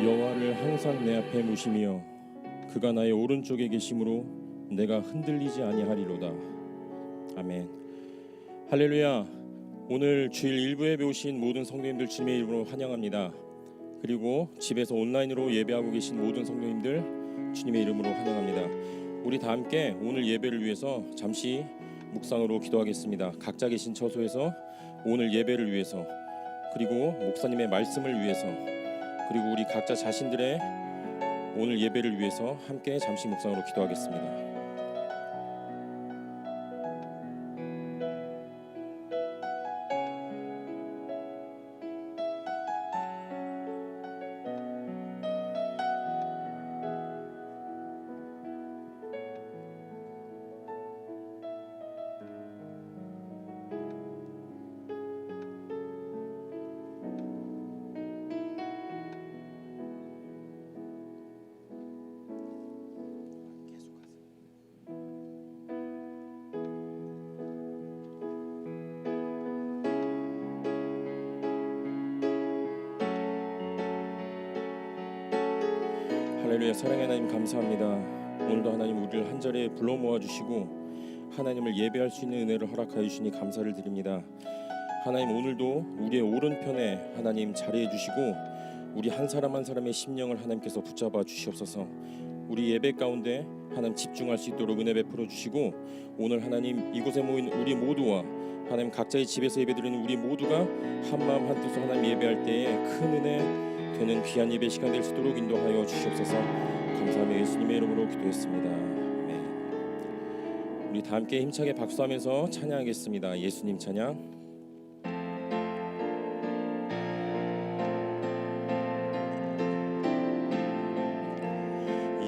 여호와를 항상 내 앞에 모시며 그가 나의 오른쪽에 계심으로 내가 흔들리지 아니하리로다. 아멘. 할렐루야. 오늘 주일 일부 예배 오신 모든 성도님들 주님의 이름으로 환영합니다. 그리고 집에서 온라인으로 예배하고 계신 모든 성도님들 주님의 이름으로 환영합니다. 우리 다 함께 오늘 예배를 위해서 잠시 묵상으로 기도하겠습니다. 각자 계신 처소에서 오늘 예배를 위해서, 그리고 목사님의 말씀을 위해서, 그리고 우리 각자 자신들의 오늘 예배를 위해서 함께 잠시 묵상으로 기도하겠습니다. 할렐루야. 사랑의 하나님 감사합니다. 오늘도 하나님 우리를 한자리에 불러 모아주시고 하나님을 예배할 수 있는 은혜를 허락하여 주시니 감사를 드립니다. 하나님 오늘도 우리의 오른편에 하나님 자리해 주시고 우리 한 사람 한 사람의 심령을 하나님께서 붙잡아 주시옵소서. 우리 예배 가운데 하나님 집중할 수 있도록 은혜 베풀어 주시고 오늘 하나님 이곳에 모인 우리 모두와 하나님 각자의 집에서 예배드리는 우리 모두가 한마음 한뜻으로 하나님 예배할 때에 큰 은혜 되는 귀한 예배 시간 될 수 있도록 인도하여 주시옵소서. 감사하며 예수님의 이름으로 기도했습니다. 아멘. 우리 다 함께 힘차게 박수하면서 찬양하겠습니다. 예수님 찬양.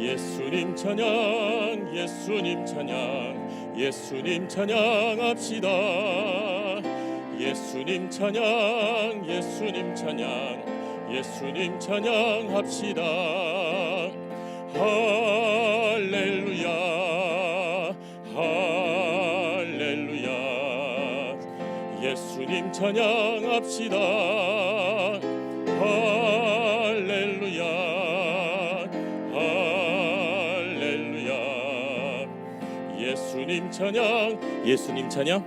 예수님 찬양, 예수님 찬양, 예수님 찬양합시다. 예수님 찬양, 예수님 찬양, 예수님 찬양합시다. 할렐루야, 할렐루야. 예수님 찬양합시다. 할렐루야, 할렐루야. 예수님 찬양, 예수님 찬양,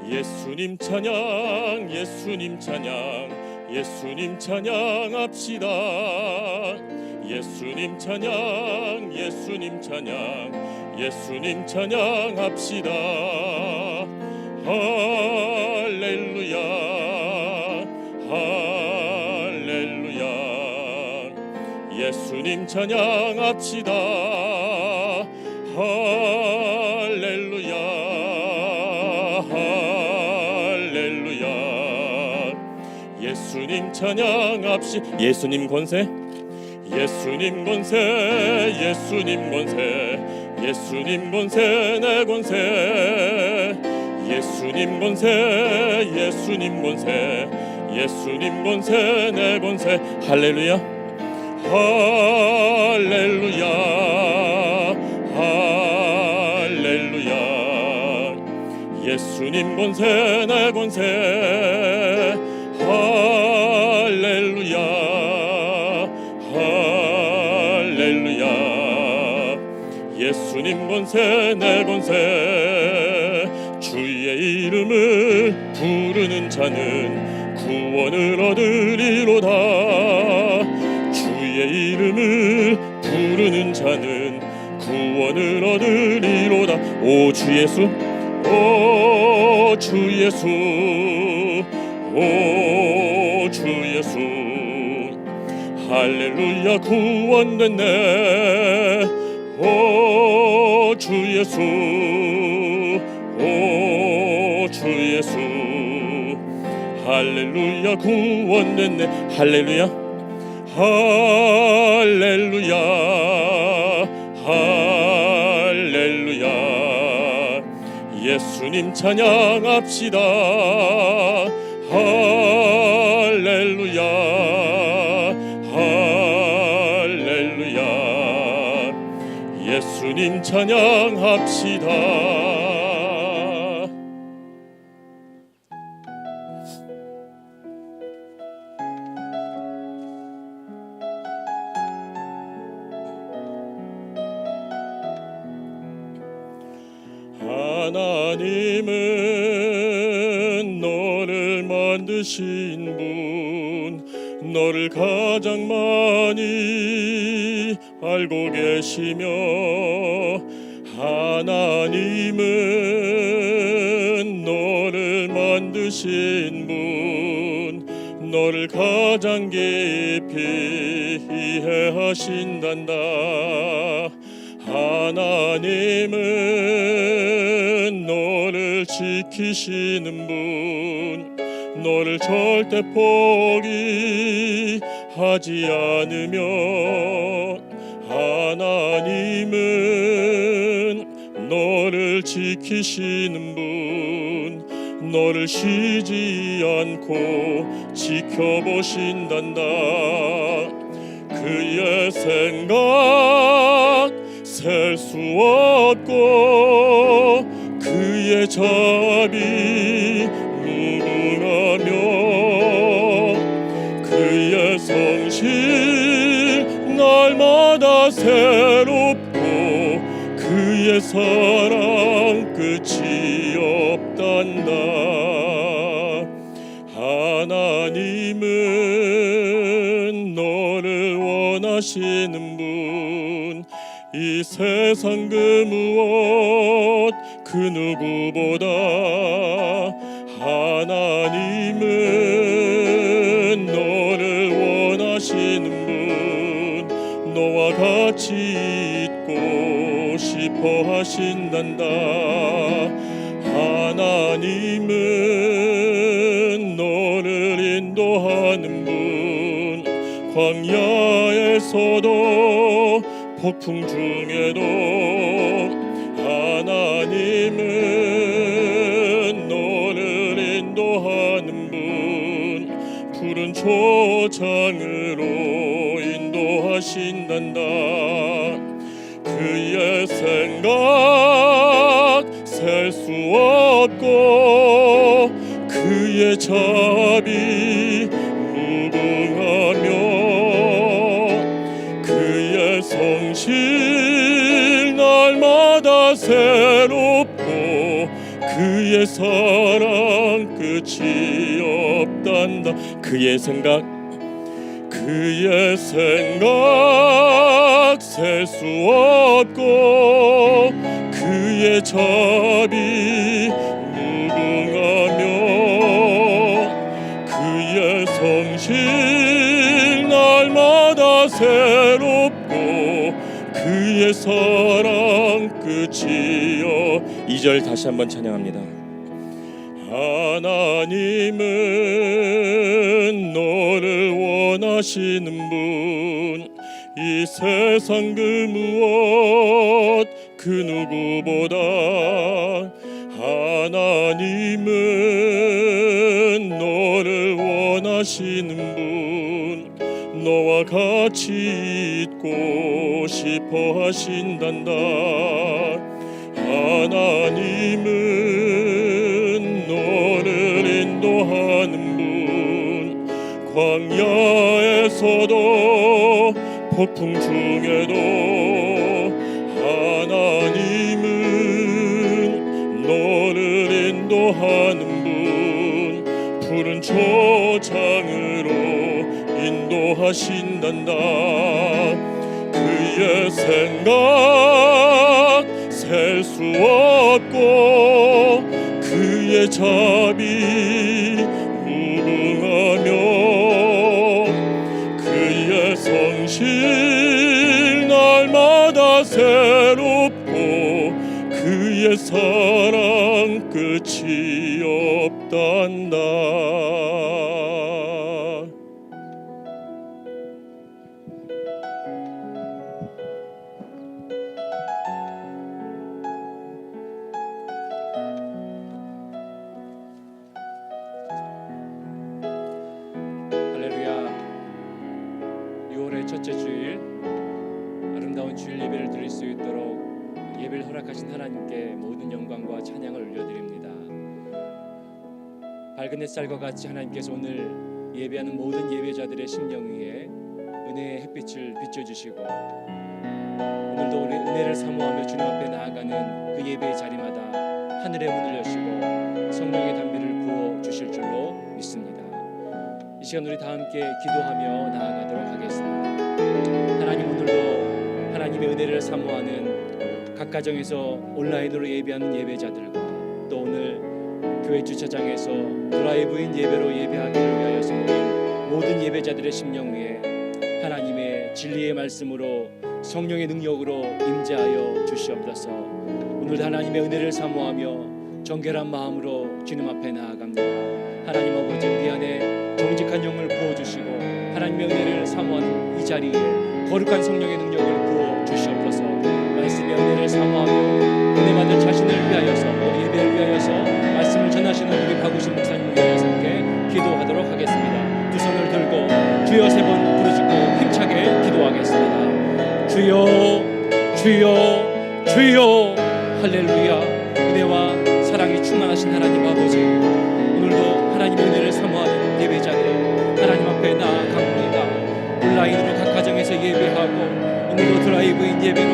예수님 찬양, 예수님 찬양, 예수님 찬양합시다. 예수님 찬양, 예수님 찬양, 예수님 찬양합시다. 할렐루야, 할렐루야. 예수님 찬양합시다. 할렐루야, 할렐루야. 예수님 찬양합시. 예수님 권세, 예수님 권세, 예수님 권세, 예수님 권세 내 권세. 예수님 권세, 예수님 권세, 예수님 권세 내 권세. 할렐루야, 할렐루야, 할렐루야. 예수님 권세 내 권세. 할렐루야, 할렐루야. 예수님 권세 내 권세. 주의 이름을 부르는 자는 구원을 얻으리로다. 주의 이름을 부르는 자는 구원을 얻으리로다. 오 주 예수, 오 주 예수, 오 주 예수. 할렐루야 구원됐네. 오 주 예수, 오 주 예수. 할렐루야 구원됐네. 할렐루야, 할렐루야, 할렐루야. 예수님 찬양합시다. 할렐루야, 할렐루야. 예수님 찬양합시다. 하나님은 너를 만드신 분, 너를 가장 많이 알고 계시며, 하나님은 너를 만드신 분, 너를 가장 깊이 이해하신단다. 하나님은 너를 지키시는 분, 너를 절대 포기하지 않으며, 하나님은 너를 지키시는 분, 너를 쉬지 않고 지켜보신단다. 그의 생각 셀 수 없고, 그의 자비 무궁하며, 그의 성실 날마다 새롭고, 그의 사랑 끝이 없단다. 하나님은 너를 원하시는 분, 이 세상 그 무엇 그 누구보다 하나님은 너를 원하시는 분, 너와 같이 있고 싶어 하신단다. 하나님은 너를 인도하는 분, 광야에서도 폭풍 중에도 하나님은 너를 인도하는 분, 푸른 초장으로 인도하신단다. 그의 생각 셀 수 없고, 그의 자비 무궁하며, 그의 성실 날마다 새롭고, 그의 사랑 끝이 없단다. 그의 생각 셀 수 없고, 그의 자비 무궁하며, 그의 성실 날마다 새롭고, 그의 사랑 끝이여. 2절 다시 한번 찬양합니다. 하나님은 너를 원하시는 분, 이 세상 그 무엇 그 누구보다 하나님은 너를 원하시는 분, 너와 같이 있고 싶어 하신단다. 하나님은 너를 인도하는 분, 광야에서도 폭풍 중에도 하나님은 너를 인도하는 분, 푸른 초장으로 인도하신단다. 그의 생각 셀 수 없고, 그의 자비 무궁하며, 그의 성실 날마다 새롭고, 그의 사랑 끝이 없단다. 첫째 주일 아름다운 주일 예배를 드릴 수 있도록 예배를 허락하신 하나님께 모든 영광과 찬양을 올려드립니다. 밝은 햇살과 같이 하나님께서 오늘 예배하는 모든 예배자들의 심령 위에 은혜의 햇빛을 비춰주시고, 오늘도 우리 은혜를 사모하며 주님 앞에 나아가는 그 예배의 자리마다 하늘의 문을 여시고 성령의 담비를 부어 주실 줄로 믿습니다. 이 시간 우리 다 함께 기도하며 나아가도록 하겠습니다. 하나님, 오늘도 하나님의 은혜를 사모하는 각 가정에서 온라인으로 예배하는 예배자들과 또 오늘 교회 주차장에서 드라이브인 예배로 예배하기를 위하여서 모인 모든 예배자들의 심령 위에 하나님의 진리의 말씀으로 성령의 능력으로 임재하여 주시옵소서. 오늘도 하나님의 은혜를 사모하며 정결한 마음으로 주님 앞에 나아갑니다. 하나님 아버지, 우리 안에 정직한 영을 부어주시고 하나님의 은혜를 사모하는 이 자리에 거룩한 성령의 능력을 부어 주시옵소서. 말씀의 은혜를 사모하며 은혜 받을 자신을 위하여서, 우리 예배를 위하여서 말씀을 전하시는 우리 박우신 목사님을 위하여서 함께 기도하도록 하겠습니다. 두 손을 들고 주여 세 번 부르짖고 힘차게 기도하겠습니다. 주여, 주여, 주여. 할렐루야. 은혜와 사랑이 충만하신 하나님 아버지, 오늘도 하나님의 은혜를 사모하는 예배자들 하나님 앞에 나아갑니다. 온라인으로 각 가정에서 예배하고 오늘도 드라이브인 예배로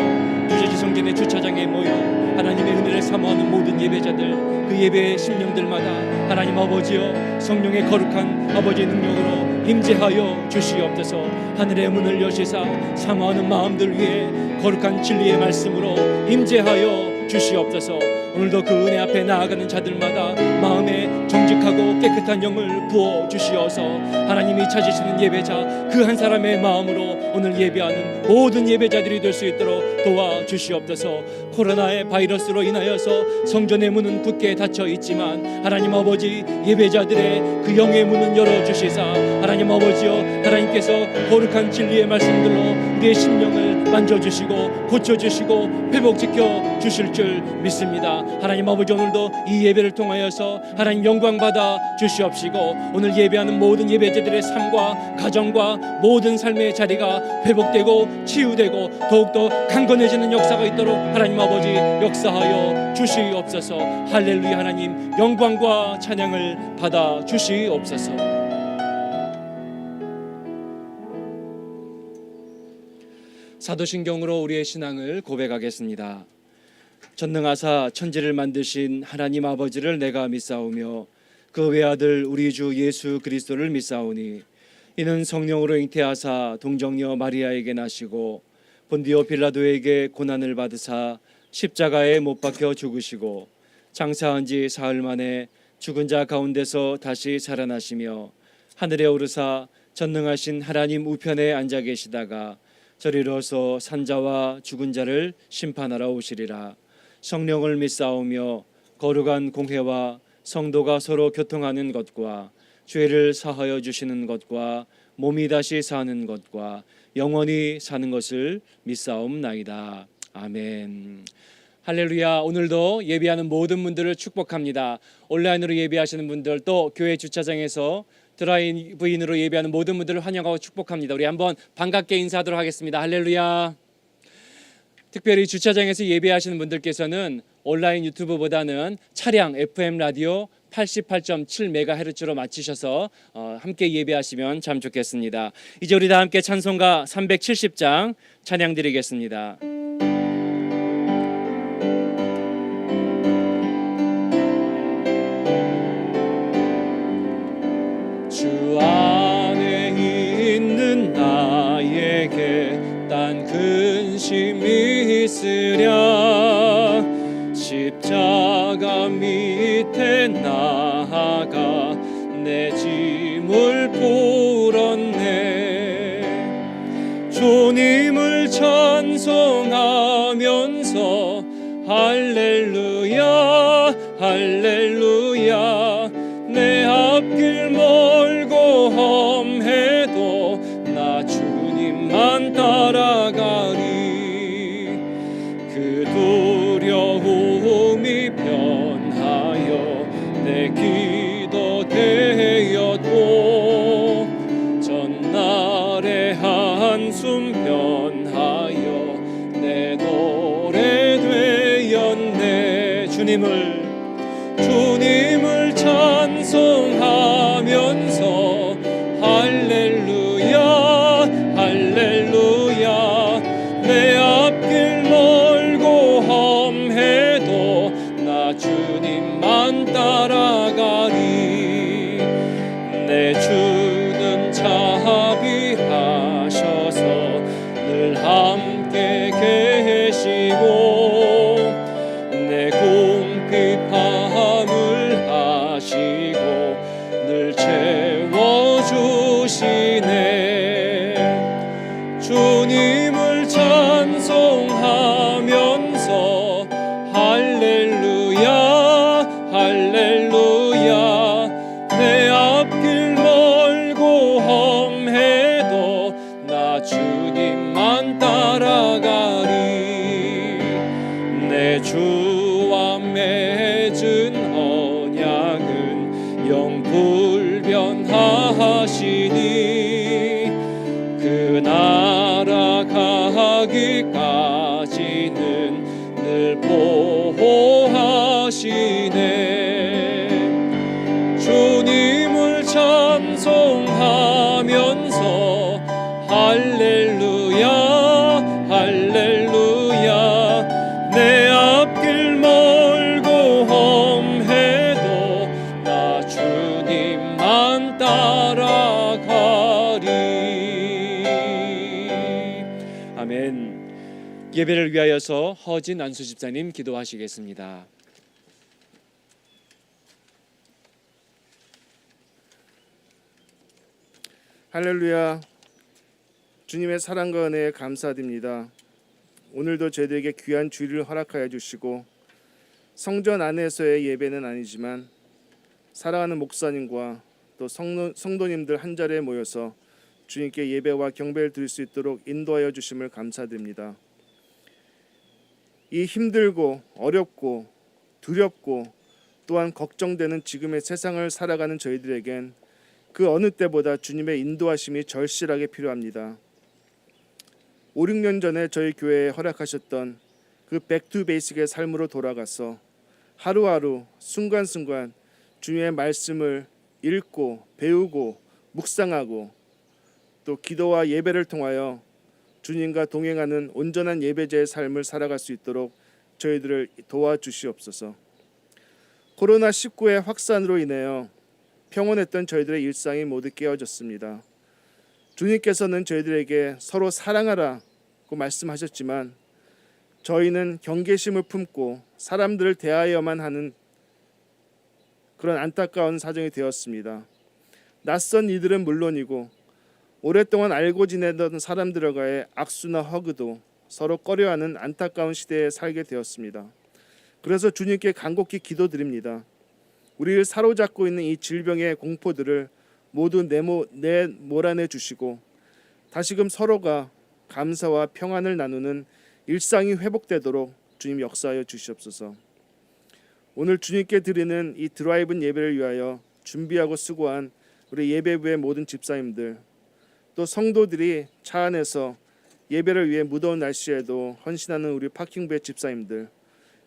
뉴저지 성전의 주차장에 모여 하나님의 은혜를 사모하는 모든 예배자들, 그 예배의 심령들마다 하나님 아버지여 성령의 거룩한 아버지의 능력으로 임재하여 주시옵소서. 하늘의 문을 여시사 사모하는 마음들 위에 거룩한 진리의 말씀으로 임재하여 주시옵소서. 오늘도 그 은혜 앞에 나아가는 자들마다 마음에 정직하고 깨끗한 영을 부어 주시어서 하나님이 찾으시는 예배자 그 한 사람의 마음으로 오늘 예배하는 모든 예배자들이 될 수 있도록 도와주시옵소서. 코로나의 바이러스로 인하여서 성전의 문은 굳게 닫혀 있지만 하나님 아버지, 예배자들의 그 영의 문은 열어주시사 하나님 아버지여, 하나님께서 거룩한 진리의 말씀들로 우리의 심령을 만져주시고 고쳐주시고 회복시켜 주실 줄 믿습니다. 하나님 아버지, 오늘도 이 예배를 통하여서 하나님 영광 받아 주시옵시고 오늘 예배하는 모든 예배자들의 삶과 가정과 모든 삶의 자리가 회복되고 치유되고 더욱더 강건해지는 역사가 있도록 하나님 아버지 역사하여 주시옵소서. 할렐루야. 하나님 영광과 찬양을 받아 주시옵소서. 사도신경으로 우리의 신앙을 고백하겠습니다. 전능하사 천지를 만드신 하나님 아버지를 내가 믿사오며 그 외아들 우리 주 예수 그리스도를 믿사오니 이는 성령으로 잉태하사 동정녀 마리아에게 나시고 본디오 빌라도에게 고난을 받으사 십자가에 못 박혀 죽으시고 장사한 지 사흘 만에 죽은 자 가운데서 다시 살아나시며 하늘에 오르사 전능하신 하나님 우편에 앉아 계시다가 저리로서 산자와 죽은 자를 심판하러 오시리라. 성령을 믿사오며 거룩한 공회와 성도가 서로 교통하는 것과 죄를 사하여 주시는 것과 몸이 다시 사는 것과 영원히 사는 것을 믿사옵나이다. 아멘. 할렐루야. 오늘도 예배하는 모든 분들을 축복합니다. 온라인으로 예배하시는 분들, 또 교회 주차장에서 드라이브인으로 예배하는 모든 분들을 환영하고 축복합니다. 우리 한번 반갑게 인사하도록 하겠습니다. 할렐루야. 특별히 주차장에서 예배하시는 분들께서는 온라인 유튜브보다는 차량 FM 라디오 88.7MHz로 맞추셔서 함께 예배하시면 참 좋겠습니다. 이제 우리 다 함께 찬송가 370장 찬양 드리겠습니다. 주 안에 있는 나에게 딴 근심이 있으랴 십자가 밑에 나아가 내 짐을 풀었네. 주님을 찬송하면서 할렐루야 할렐루야. 내 앞길 멀고 험해도 나 주님만 따라가리. 그 두려움이 변하여 내 기도 되었고 전날의 한숨 변하여 내 노래 되었네. 주님을 찬송하면서 할렐루야 할렐루야. 내 앞길 멀고 험해도 나 주님 주님을 찬송하면서 할렐루야 할렐루야 내 앞길 멀고 험해도 나 주님만 따라가리 내 주와 맺은 언약은 영불변하시니 그 나라 가기까지는 늘 보호하시네 주님을 찬송하면서 할렐루야 할렐루야 내 앞길 멀고 험해도 나 주님만 따라가리. 아멘. 예배를 위하여서 허진 안수 집사님 기도하시겠습니다. 할렐루야. 주님의 사랑과 은혜에 감사드립니다. 오늘도 저희들에게 귀한 주일을 허락하여 주시고 성전 안에서의 예배는 아니지만 사랑하는 목사님과 또 성도님들 한 자리에 모여서 주님께 예배와 경배를 드릴 수 있도록 인도하여 주심을 감사드립니다. 이 힘들고 어렵고 두렵고 또한 걱정되는 지금의 세상을 살아가는 저희들에겐 그 어느 때보다 주님의 인도하심이 절실하게 필요합니다. 5, 6년 전에 저희 교회에 허락하셨던 그 백투 베이식의 삶으로 돌아가서 하루하루 순간순간 주님의 말씀을 읽고 배우고 묵상하고 또 기도와 예배를 통하여 주님과 동행하는 온전한 예배자의 삶을 살아갈 수 있도록 저희들을 도와주시옵소서. 코로나19의 확산으로 인하여 평온했던 저희들의 일상이 모두 깨어졌습니다. 주님께서는 저희들에게 서로 사랑하라고 말씀하셨지만 저희는 경계심을 품고 사람들을 대하여만 하는 그런 안타까운 사정이 되었습니다. 낯선 이들은 물론이고 오랫동안 알고 지내던 사람들과의 악수나 허그도 서로 꺼려하는 안타까운 시대에 살게 되었습니다. 그래서 주님께 간곡히 기도드립니다. 우리를 사로잡고 있는 이 질병의 공포들을 모두 몰아내 주시고 다시금 서로가 감사와 평안을 나누는 일상이 회복되도록 주님 역사하여 주시옵소서. 오늘 주님께 드리는 이 드라이브 예배를 위하여 준비하고 수고한 우리 예배부의 모든 집사님들 또 성도들이 차 안에서 예배를 위해 무더운 날씨에도 헌신하는 우리 파킹부의 집사님들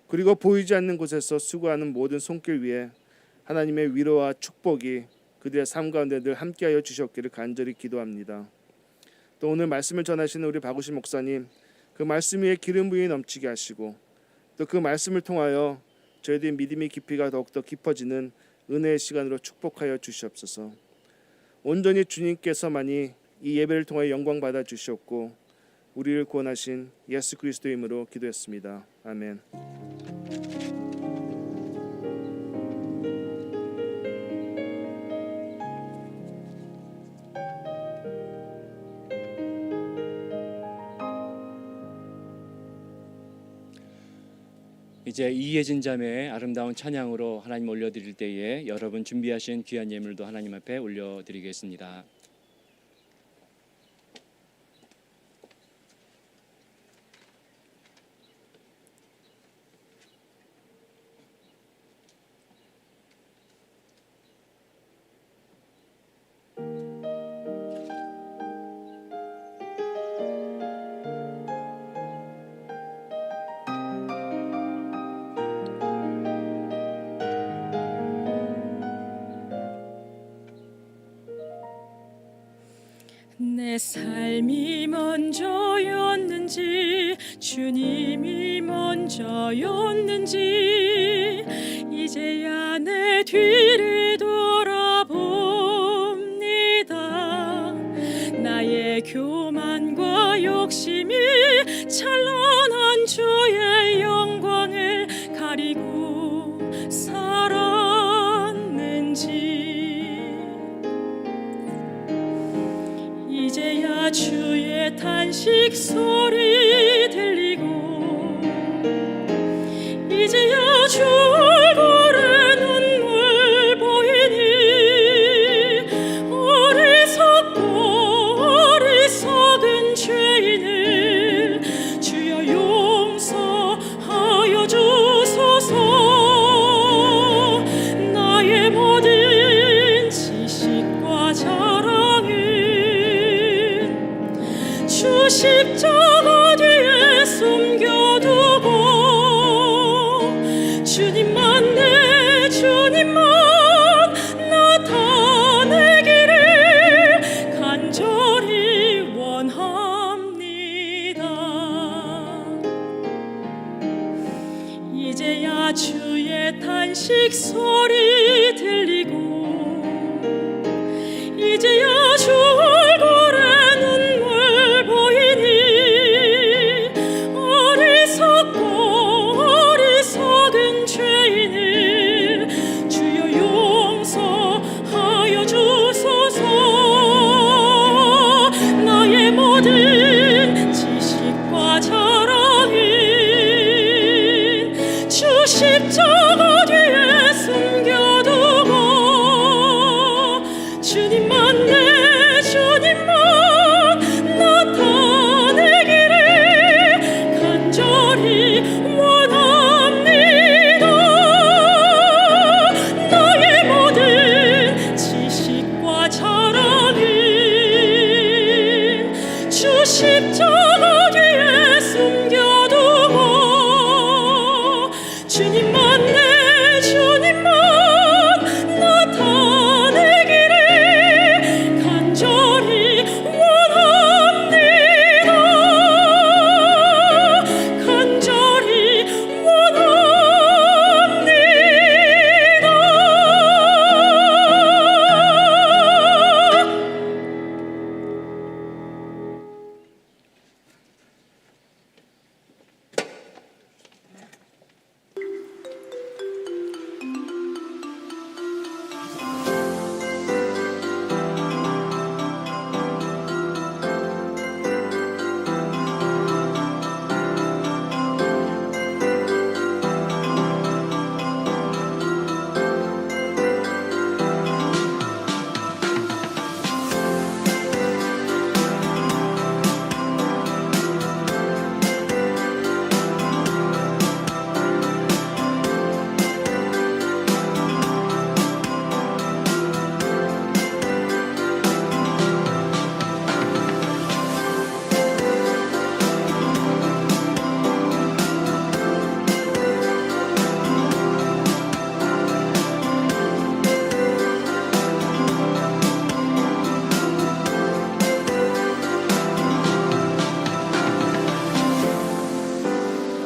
그리고 보이지 않는 곳에서 수고하는 모든 손길 위에 하나님의 위로와 축복이 그들의 삶 가운데 늘 함께하여 주셨기를 간절히 기도합니다. 또 오늘 말씀을 전하시는 우리 박우신 목사님 그 말씀 위에 기름 부음이 넘치게 하시고 또 그 말씀을 통하여 저희들의 믿음의 깊이가 더욱더 깊어지는 은혜의 시간으로 축복하여 주시옵소서. 온전히 주님께서만이 이 예배를 통하여 영광 받아 주시옵고 우리를 구원하신 예수 그리스도의 이름으로 기도했습니다. 아멘. 이제 이예진 자매의 아름다운 찬양으로 하나님 올려드릴 때에 여러분 준비하신 귀한 예물도 하나님 앞에 올려드리겠습니다. 내 삶이 먼저였는지 주님이 먼저였는지 이제야 내 뒤를 돌아봅니다. 나의 교만과 욕심이 찬란한 주의 영광을 가리고 살았는지 이제야 주의 탄식 소리 들리고 이제야 주 얼굴에 눈물 보이니 어리석은 죄인을 주여 용서하여 주소서. 나의 모든 지식과 자랑은 주 십자가 뒤에 숨겨두고 주님만 내 주님만 나타내기를 간절히 원합니다. 이제야 주의 탄식 소리 들리고 이제야 주 얼굴에 눈물 보이니 어리석은 죄인을 주여 용서하여 주소서. 나의 모든 지식과 자랑은 주 십자가 뒤에 숨겨두고 주님만 내 주님만 나타내기를 간절히 원합니다. 나의 모든 지식과 자랑은 주 십자가 뒤에 숨겨두고 주님만 내 주님만 나타내기를 간절히 원합니다. 간절히 원합니다.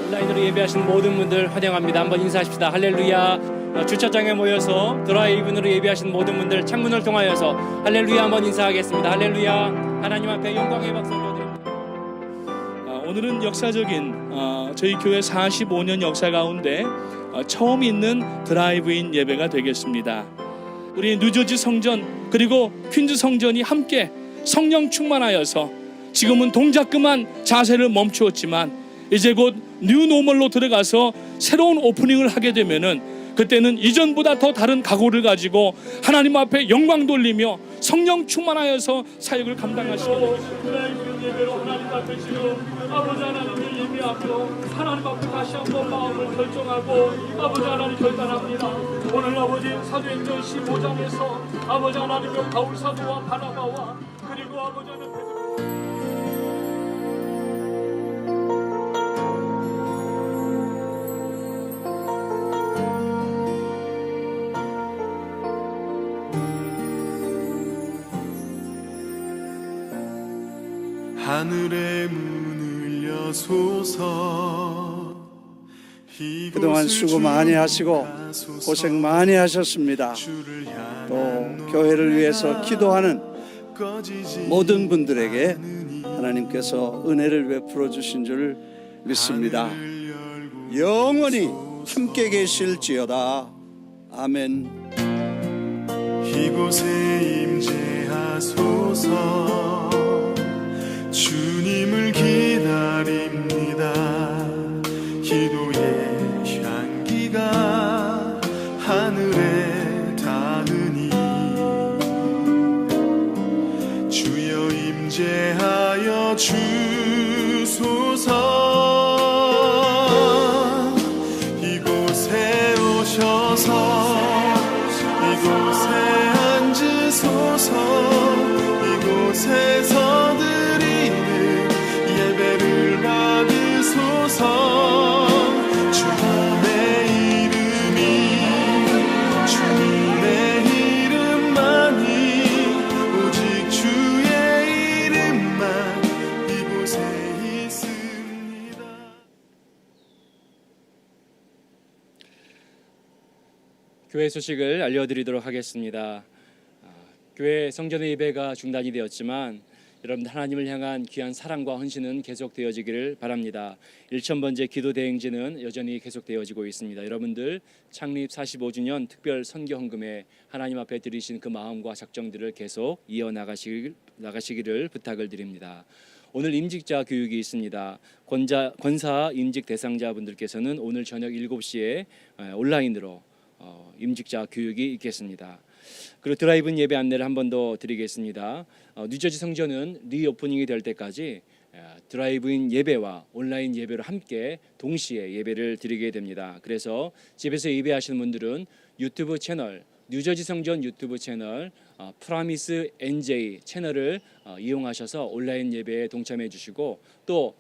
온라인으로 예배하시는 모든 분들 환영합니다. 한번 인사하십시다. 할렐루야. 주차장에 모여서 드라이브인으로 예배하시는 모든 분들 창문을 통하여서 할렐루야 한번 인사하겠습니다. 할렐루야. 하나님 앞에 영광의 박수 올려드립니다. 오늘은 역사적인 저희 교회 45년 역사 가운데 처음 있는 드라이브인 예배가 되겠습니다. 우리 뉴저지 성전 그리고 퀸즈 성전이 함께 성령 충만하여서 지금은 동작 그만 자세를 멈추었지만 이제 곧 뉴노멀로 들어가서 새로운 오프닝을 하게 되면은 그때는 이전보다 더 다른 각오를 가지고 하나님 앞에 영광 돌리며 성령 충만하여서 사역을 감당하시게 되겠습니다. 예배로 하나님 앞에 지금 아버지 하나님의 예배하며 하나님 앞에 다시 한번 마음을 결정하고 아버지 하나님 결단합니다. 오늘 아버지 사도행전 15장에서 아버지 하나님의 바울 사도와 바나바와 그리고 아버지 하나님 하늘의 문을 여소서. 그동안 수고 많이 하시고 고생 많이 하셨습니다. 또 교회를 위해서 기도하는 모든 분들에게 하나님께서 은혜를 베풀어 주신 줄 믿습니다. 영원히 함께 계실지어다. 아멘. 이곳에 임재하소서. 주님을 기다립니다. 기도의 향기가 하늘에 닿으니 주여 임재하여 주소서. 이곳에 오셔서 이곳에 앉으소서. 이곳에서 드리는 예배를 받으소서. 주님의 이름만이 오직 주의 이름만 이곳에 있습니다. 교회 소식을 알려드리도록 하겠습니다. 교회 성전의 예배가 중단이 되었지만 여러분 하나님을 향한 귀한 사랑과 헌신은 계속되어지기를 바랍니다. 1000번째 기도 대행진은 여전히 계속되어지고 있습니다. 여러분들 창립 45주년 특별 선교 헌금에 하나님 앞에 드리신 그 마음과 작정들을 계속 이어나가시기를 부탁을 드립니다. 오늘 임직자 교육이 있습니다. 권사 임직 대상자분들께서는 오늘 저녁 7시에 온라인으로 임직자 교육이 있겠습니다. 그리고 드라이브인 예배 안내를 한 번 더 드리겠습니다. 뉴저지 성전은 리오프닝이 될 때까지 드라이브인 예배와 온라인 예배로 함께 동시에 예배를 드리게 됩니다. 그래서 집에서 예배하시는 분들은 유튜브 채널 뉴저지 성전 유튜브 채널 프라미스 NJ 채널을 이용하셔서 온라인 예배에 동참해 주시고 또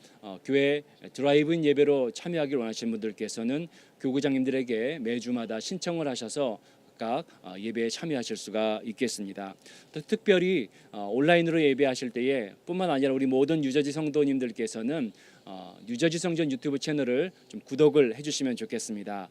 교회 드라이브인 예배로 참여하기를 원하시는 분들께서는 교구장님들에게 매주마다 신청을 하셔서 각 예배에 참여하실 수가 있겠습니다. 또 특별히 온라인으로 예배하실 때에 뿐만 아니라 우리 모든 뉴저지 성도님들께서는 뉴저지 성전 유튜브 채널을 좀 구독을 해주시면 좋겠습니다.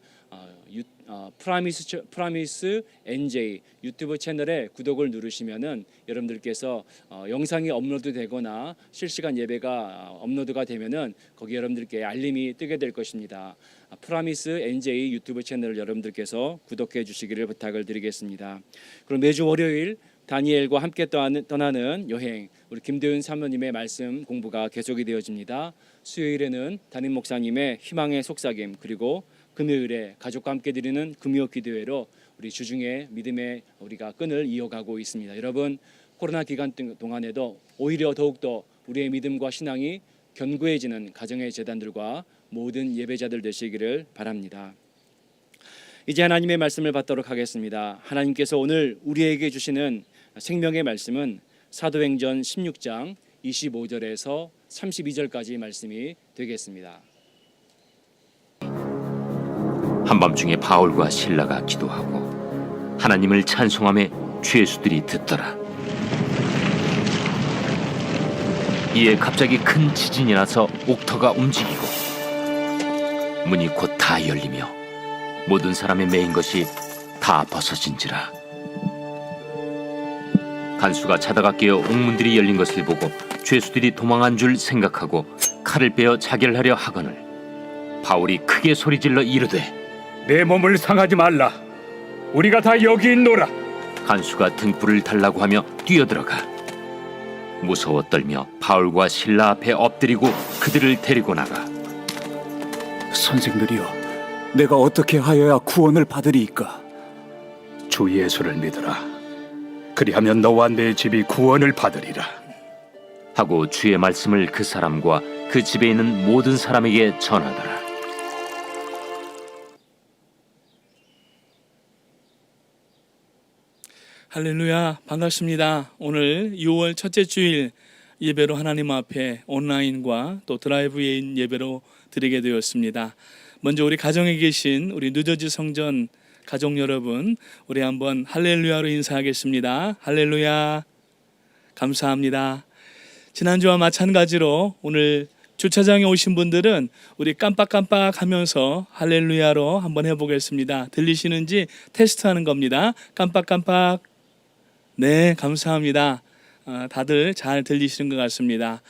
프라미스 NJ 유튜브 채널에 구독을 누르시면은 여러분들께서 영상이 업로드되거나 실시간 예배가 업로드가 되면은 거기 여러분들께 알림이 뜨게 될 것입니다. 프라미스 NJ 유튜브 채널을 여러분들께서 구독해 주시기를 부탁을 드리겠습니다. 그럼 매주 월요일 다니엘과 함께 떠나는 여행 우리 김도윤 사모님의 말씀 공부가 계속이 되어집니다. 수요일에는 담임 목사님의 희망의 속삭임 그리고 금요일에 가족과 함께 드리는 금요 기도회로 우리 주중에 믿음의 우리가 끈을 이어가고 있습니다. 여러분 코로나 기간 동안에도 오히려 더욱더 우리의 믿음과 신앙이 견고해지는 가정의 재단들과 모든 예배자들 되시기를 바랍니다. 이제 하나님의 말씀을 받도록 하겠습니다. 하나님께서 오늘 우리에게 주시는 생명의 말씀은 사도행전 16장 25절에서 32절까지 말씀이 되겠습니다. 한밤중에 바울과 실라가 기도하고 하나님을 찬송하며 죄수들이 듣더라. 이에 갑자기 큰 지진이 나서 옥터가 움직이고 문이 곧 다 열리며 모든 사람의 매인 것이 다 벗어진지라. 간수가 자다가 깨어 옥문들이 열린 것을 보고 죄수들이 도망한 줄 생각하고 칼을 빼어 자결하려 하거늘 바울이 크게 소리질러 이르되 내 몸을 상하지 말라. 우리가 다 여기 있노라. 간수가 등불을 달라고 하며 뛰어들어가 무서워 떨며 바울과 실라 앞에 엎드리고 그들을 데리고 나가 선생들이여, 내가 어떻게 하여야 구원을 받으리이까? 주 예수를 믿으라. 그리하면 너와 내 집이 구원을 받으리라. 하고 주의 말씀을 그 사람과 그 집에 있는 모든 사람에게 전하더라. 할렐루야, 반갑습니다. 오늘 6월 첫째 주일 예배로 하나님 앞에 온라인과 또 드라이브인 예배로 드리게 되었습니다. 먼저 우리 가정에 계신 우리 뉴저지 성전 가족 여러분, 우리 한번 할렐루야로 인사하겠습니다. 할렐루야, 감사합니다. 지난주와 마찬가지로 오늘 주차장에 오신 분들은 우리 깜빡깜빡하면서 할렐루야로 한번 해보겠습니다. 들리시는지 테스트하는 겁니다. 깜빡깜빡. 네, 감사합니다. 다들 잘 들리시는 것 같습니다.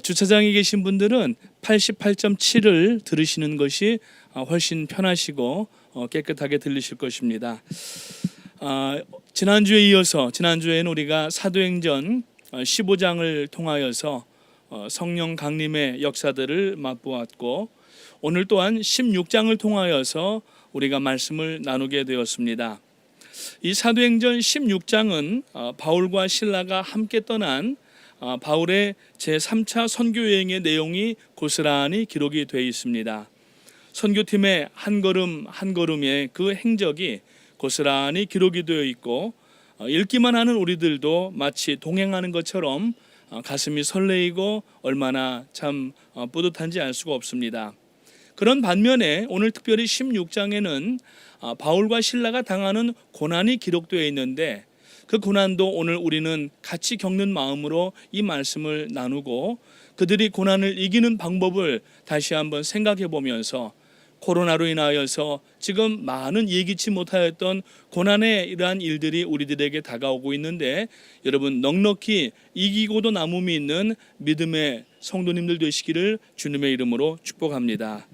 주차장에 계신 분들은 88.7을 들으시는 것이 훨씬 편하시고 깨끗하게 들리실 것입니다. 지난주에 이어서 지난주에는 우리가 사도행전 15장을 통하여서 성령 강림의 역사들을 맛보았고 오늘 또한 16장을 통하여서 우리가 말씀을 나누게 되었습니다. 이 사도행전 16장은 바울과 실라가 함께 떠난 바울의 제3차 선교 여행의 내용이 고스란히 기록이 되어 있습니다. 선교팀의 한 걸음 한 걸음의 그 행적이 고스란히 기록이 되어 있고 읽기만 하는 우리들도 마치 동행하는 것처럼 가슴이 설레이고 얼마나 참 뿌듯한지 알 수가 없습니다. 그런 반면에 오늘 특별히 16장에는 바울과 실라가 당하는 고난이 기록되어 있는데 그 고난도 오늘 우리는 같이 겪는 마음으로 이 말씀을 나누고 그들이 고난을 이기는 방법을 다시 한번 생각해 보면서 코로나로 인하여서 지금 많은 예기치 못하였던 고난의 이러한 일들이 우리들에게 다가오고 있는데 여러분 넉넉히 이기고도 남음이 있는 믿음의 성도님들 되시기를 주님의 이름으로 축복합니다.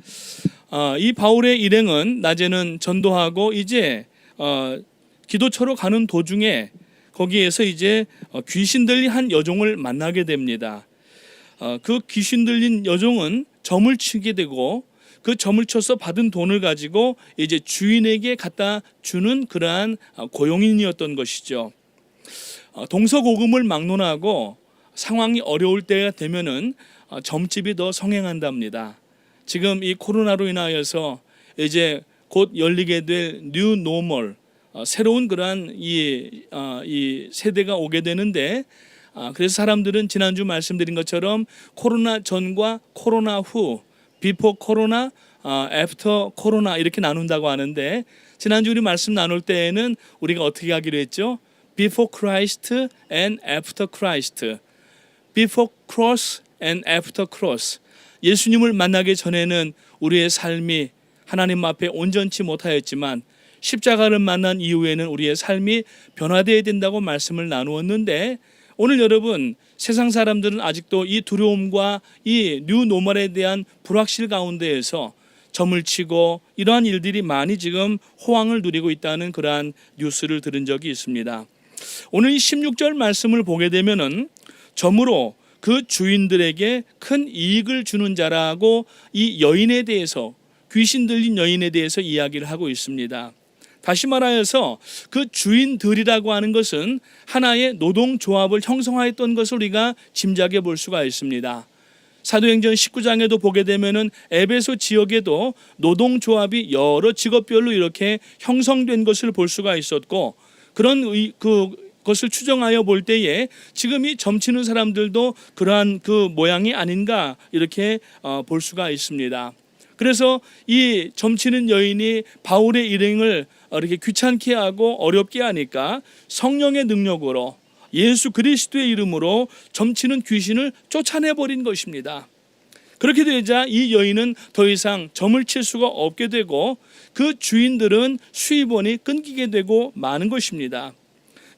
이 바울의 일행은 낮에는 전도하고 이제 기도처로 가는 도중에 거기에서 이제 귀신 들린 한 여종을 만나게 됩니다. 그 귀신 들린 여종은 점을 치게 되고 그 점을 쳐서 받은 돈을 가지고 이제 주인에게 갖다 주는 그러한 고용인이었던 것이죠. 동서고금을 막론하고 상황이 어려울 때가 되면은 점집이 더 성행한답니다. 지금 이 코로나로 인하여서 이제 곧 열리게 될 뉴 노멀 새로운 그러한 이 세대가 오게 되는데 그래서 사람들은 지난주 말씀드린 것처럼 코로나 전과 코로나 후 비포 코로나, 애프터 코로나 이렇게 나눈다고 하는데 지난주 우리 말씀 나눌 때에는 우리가 어떻게 하기로 했죠? Before Christ and After Christ. Before cross and after cross. 예수님을 만나기 전에는 우리의 삶이 하나님 앞에 온전치 못하였지만 십자가를 만난 이후에는 우리의 삶이 변화되어야 된다고 말씀을 나누었는데 오늘 여러분 세상 사람들은 아직도 이 두려움과 이 뉴 노멀에 대한 불확실 가운데에서 점을 치고 이러한 일들이 많이 지금 호황을 누리고 있다는 그러한 뉴스를 들은 적이 있습니다. 오늘 이 16절 말씀을 보게 되면은 점으로 그 주인들에게 큰 이익을 주는 자라고 이 여인에 대해서 귀신 들린 여인에 대해서 이야기를 하고 있습니다. 다시 말하여서 그 주인들이라고 하는 것은 하나의 노동조합을 형성하였던 것을 우리가 짐작해 볼 수가 있습니다. 사도행전 19장에도 보게 되면은 에베소 지역에도 노동조합이 여러 직업별로 이렇게 형성된 것을 볼 수가 있었고 그런 그것을 추정하여 볼 때에 지금 이 점치는 사람들도 그러한 그 모양이 아닌가 이렇게 볼 수가 있습니다. 그래서 이 점치는 여인이 바울의 일행을 이렇게 귀찮게 하고 어렵게 하니까 성령의 능력으로 예수 그리스도의 이름으로 점치는 귀신을 쫓아내버린 것입니다. 그렇게 되자 이 여인은 더 이상 점을 칠 수가 없게 되고 그 주인들은 수입원이 끊기게 되고 마는 것입니다.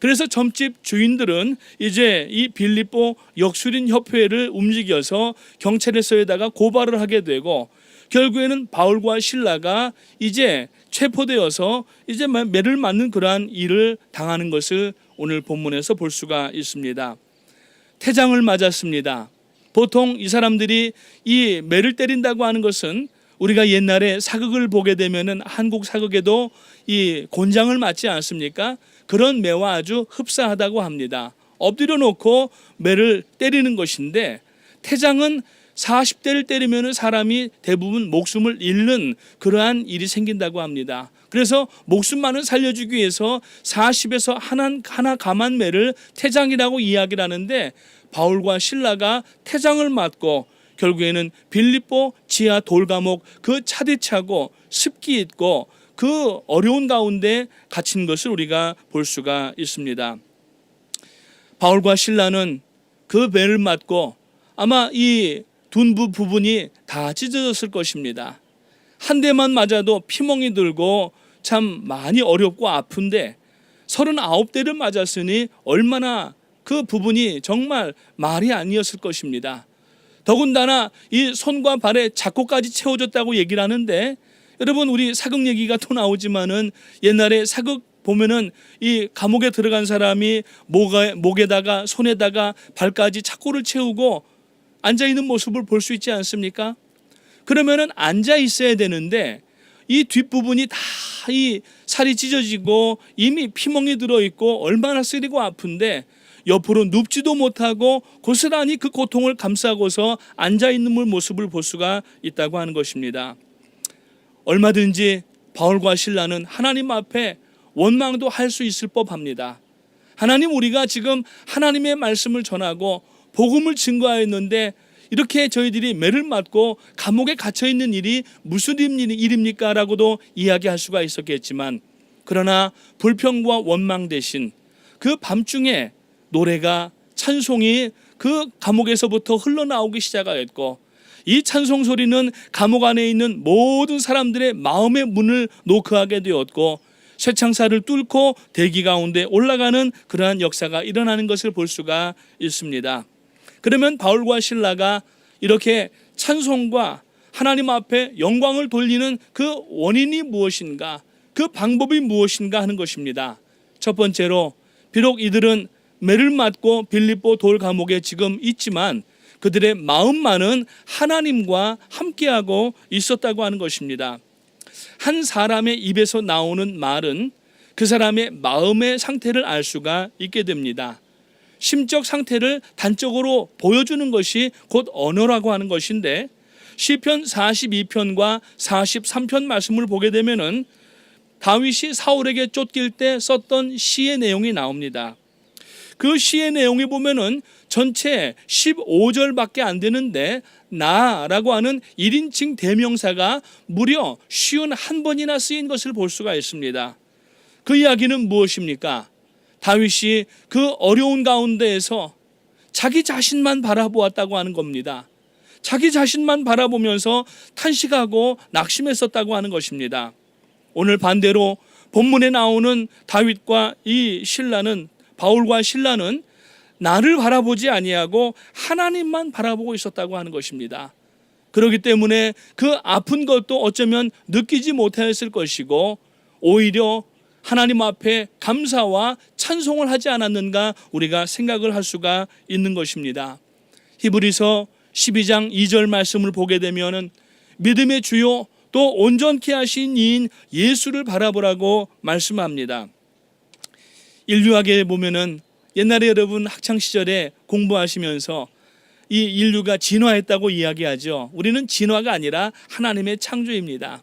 그래서 점집 주인들은 이제 이 빌립보 역술인 협회를 움직여서 경찰서에다가 고발을 하게 되고 결국에는 바울과 실라가 이제 체포되어서 이제 매를 맞는 그러한 일을 당하는 것을 오늘 본문에서 볼 수가 있습니다. 태장을 맞았습니다. 보통 이 사람들이 이 매를 때린다고 하는 것은 우리가 옛날에 사극을 보게 되면은 한국 사극에도 이 곤장을 맞지 않습니까? 그런 매와 아주 흡사하다고 합니다. 엎드려 놓고 매를 때리는 것인데 태장은 40대를 때리면 사람이 대부분 목숨을 잃는 그러한 일이 생긴다고 합니다. 그래서 목숨만을 살려주기 위해서 40에서 하나 감한 매를 태장이라고 이야기를 하는데 바울과 실라가 태장을 맞고 결국에는 빌립보 지하 돌감옥 그 차디차고 습기 있고 그 어려운 가운데 갇힌 것을 우리가 볼 수가 있습니다. 바울과 실라는 그 매를 맞고 아마 이 둔부 부분이 다 찢어졌을 것입니다. 한 대만 맞아도 피멍이 들고 참 많이 어렵고 아픈데 39대를 맞았으니 얼마나 그 부분이 정말 말이 아니었을 것입니다. 더군다나 이 손과 발에 자코까지 채워졌다고 얘기를 하는데 여러분 우리 사극 얘기가 또 나오지만은 옛날에 사극 보면은 이 감옥에 들어간 사람이 목에다가 손에다가 발까지 자코를 채우고 앉아 있는 모습을 볼 수 있지 않습니까? 그러면은 앉아 있어야 되는데 이 뒷부분이 다 이 살이 찢어지고 이미 피멍이 들어 있고 얼마나 쓰리고 아픈데 옆으로 눕지도 못하고 고스란히 그 고통을 감싸고서 앉아 있는 모습을 볼 수가 있다고 하는 것입니다. 얼마든지 바울과 실라는 하나님 앞에 원망도 할 수 있을 법합니다. 하나님, 우리가 지금 하나님의 말씀을 전하고 복음을 증거하였는데 이렇게 저희들이 매를 맞고 감옥에 갇혀 있는 일이 무슨 일입니까? 라고도 이야기할 수가 있었겠지만, 그러나 불평과 원망 대신 그 밤중에 노래가, 찬송이 그 감옥에서부터 흘러나오기 시작하였고, 이 찬송 소리는 감옥 안에 있는 모든 사람들의 마음의 문을 노크하게 되었고, 쇠창살을 뚫고 대기 가운데 올라가는 그러한 역사가 일어나는 것을 볼 수가 있습니다. 그러면 바울과 실라가 이렇게 찬송과 하나님 앞에 영광을 돌리는 그 원인이 무엇인가, 그 방법이 무엇인가 하는 것입니다. 첫 번째로, 비록 이들은 매를 맞고 빌립보 돌 감옥에 지금 있지만 그들의 마음만은 하나님과 함께하고 있었다고 하는 것입니다. 한 사람의 입에서 나오는 말은 그 사람의 마음의 상태를 알 수가 있게 됩니다. 심적 상태를 단적으로 보여주는 것이 곧 언어라고 하는 것인데, 시편 42편과 43편 말씀을 보게 되면은 다윗이 사울에게 쫓길 때 썼던 시의 내용이 나옵니다. 그 시의 내용에 보면은 전체 15절밖에 안 되는데 나라고 하는 1인칭 대명사가 무려 51번이나 쓰인 것을 볼 수가 있습니다. 그 이야기는 무엇입니까? 다윗이 그 어려운 가운데에서 자기 자신만 바라보았다고 하는 겁니다. 자기 자신만 바라보면서 탄식하고 낙심했었다고 하는 것입니다. 오늘 반대로 본문에 나오는 다윗과 이 신라는, 바울과 신라는 나를 바라보지 아니하고 하나님만 바라보고 있었다고 하는 것입니다. 그렇기 때문에 그 아픈 것도 어쩌면 느끼지 못하였을 것이고, 오히려 하나님 앞에 감사와 찬송을 하지 않았는가 우리가 생각을 할 수가 있는 것입니다. 히브리서 12장 2절 말씀을 보게 되면은 믿음의 주요 또 온전케 하신 이인 예수를 바라보라고 말씀합니다. 인류학에 보면은 옛날에 여러분 학창 시절에 공부하시면서 이 인류가 진화했다고 이야기하죠. 우리는 진화가 아니라 하나님의 창조입니다.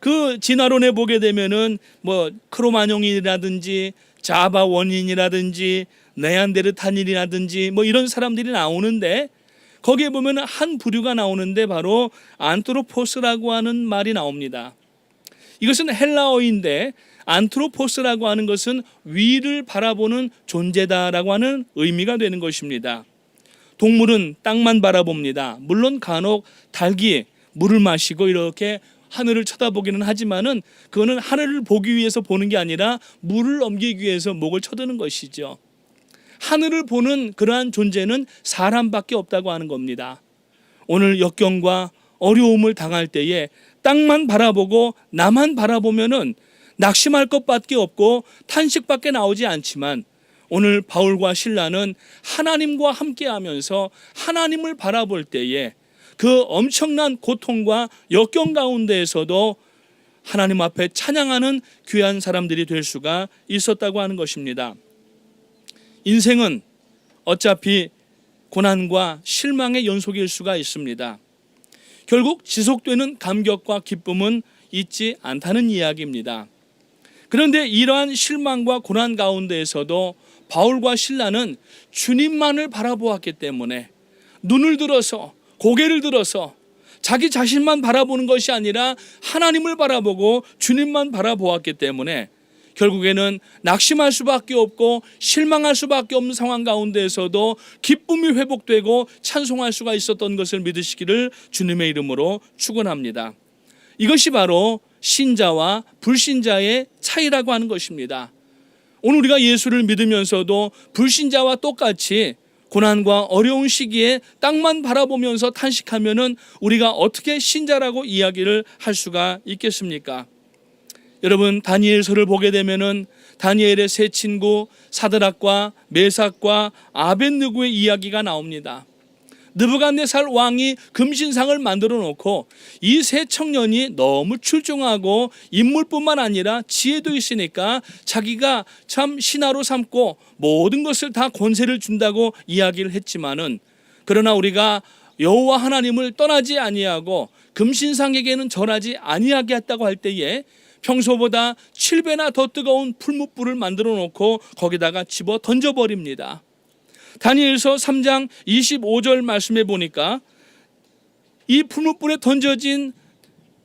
그 진화론에 보게 되면은 뭐 크로마뇽이라든지 자바 원인이라든지 네안데르탈인이라든지 뭐 이런 사람들이 나오는데, 거기에 보면 한 부류가 나오는데 바로 안트로포스라고 하는 말이 나옵니다. 이것은 헬라어인데 안트로포스라고 하는 것은 위를 바라보는 존재다라고 하는 의미가 되는 것입니다. 동물은 땅만 바라봅니다. 물론 간혹 닭이 물을 마시고 이렇게 하늘을 쳐다보기는 하지만은 그거는 하늘을 보기 위해서 보는 게 아니라 물을 넘기기 위해서 목을 쳐드는 것이죠. 하늘을 보는 그러한 존재는 사람밖에 없다고 하는 겁니다. 오늘 역경과 어려움을 당할 때에 땅만 바라보고 나만 바라보면은 낙심할 것밖에 없고 탄식밖에 나오지 않지만, 오늘 바울과 실라는 하나님과 함께하면서 하나님을 바라볼 때에 그 엄청난 고통과 역경 가운데에서도 하나님 앞에 찬양하는 귀한 사람들이 될 수가 있었다고 하는 것입니다. 인생은 어차피 고난과 실망의 연속일 수가 있습니다. 결국 지속되는 감격과 기쁨은 있지 않다는 이야기입니다. 그런데 이러한 실망과 고난 가운데에서도 바울과 실라는 주님만을 바라보았기 때문에 눈을 들어서, 고개를 들어서 자기 자신만 바라보는 것이 아니라 하나님을 바라보고 주님만 바라보았기 때문에 결국에는 낙심할 수밖에 없고 실망할 수밖에 없는 상황 가운데에서도 기쁨이 회복되고 찬송할 수가 있었던 것을 믿으시기를 주님의 이름으로 축원합니다. 이것이 바로 신자와 불신자의 차이라고 하는 것입니다. 오늘 우리가 예수를 믿으면서도 불신자와 똑같이 고난과 어려운 시기에 땅만 바라보면서 탄식하면은 우리가 어떻게 신자라고 이야기를 할 수가 있겠습니까? 여러분, 다니엘서를 보게 되면은 다니엘의 세 친구 사드락과 메삭과 아벳느고의 이야기가 나옵니다. 느부갓네살 왕이 금신상을 만들어 놓고 이 세 청년이 너무 출중하고 인물뿐만 아니라 지혜도 있으니까 자기가 참 신하로 삼고 모든 것을 다 권세를 준다고 이야기를 했지만은, 그러나 우리가 여호와 하나님을 떠나지 아니하고 금신상에게는 절하지 아니하게 했다고 할 때에 평소보다 7배나 더 뜨거운 풀무불을 만들어 놓고 거기다가 집어 던져버립니다. 다니엘서 3장 25절 말씀해 보니까 이 풀무불에 던져진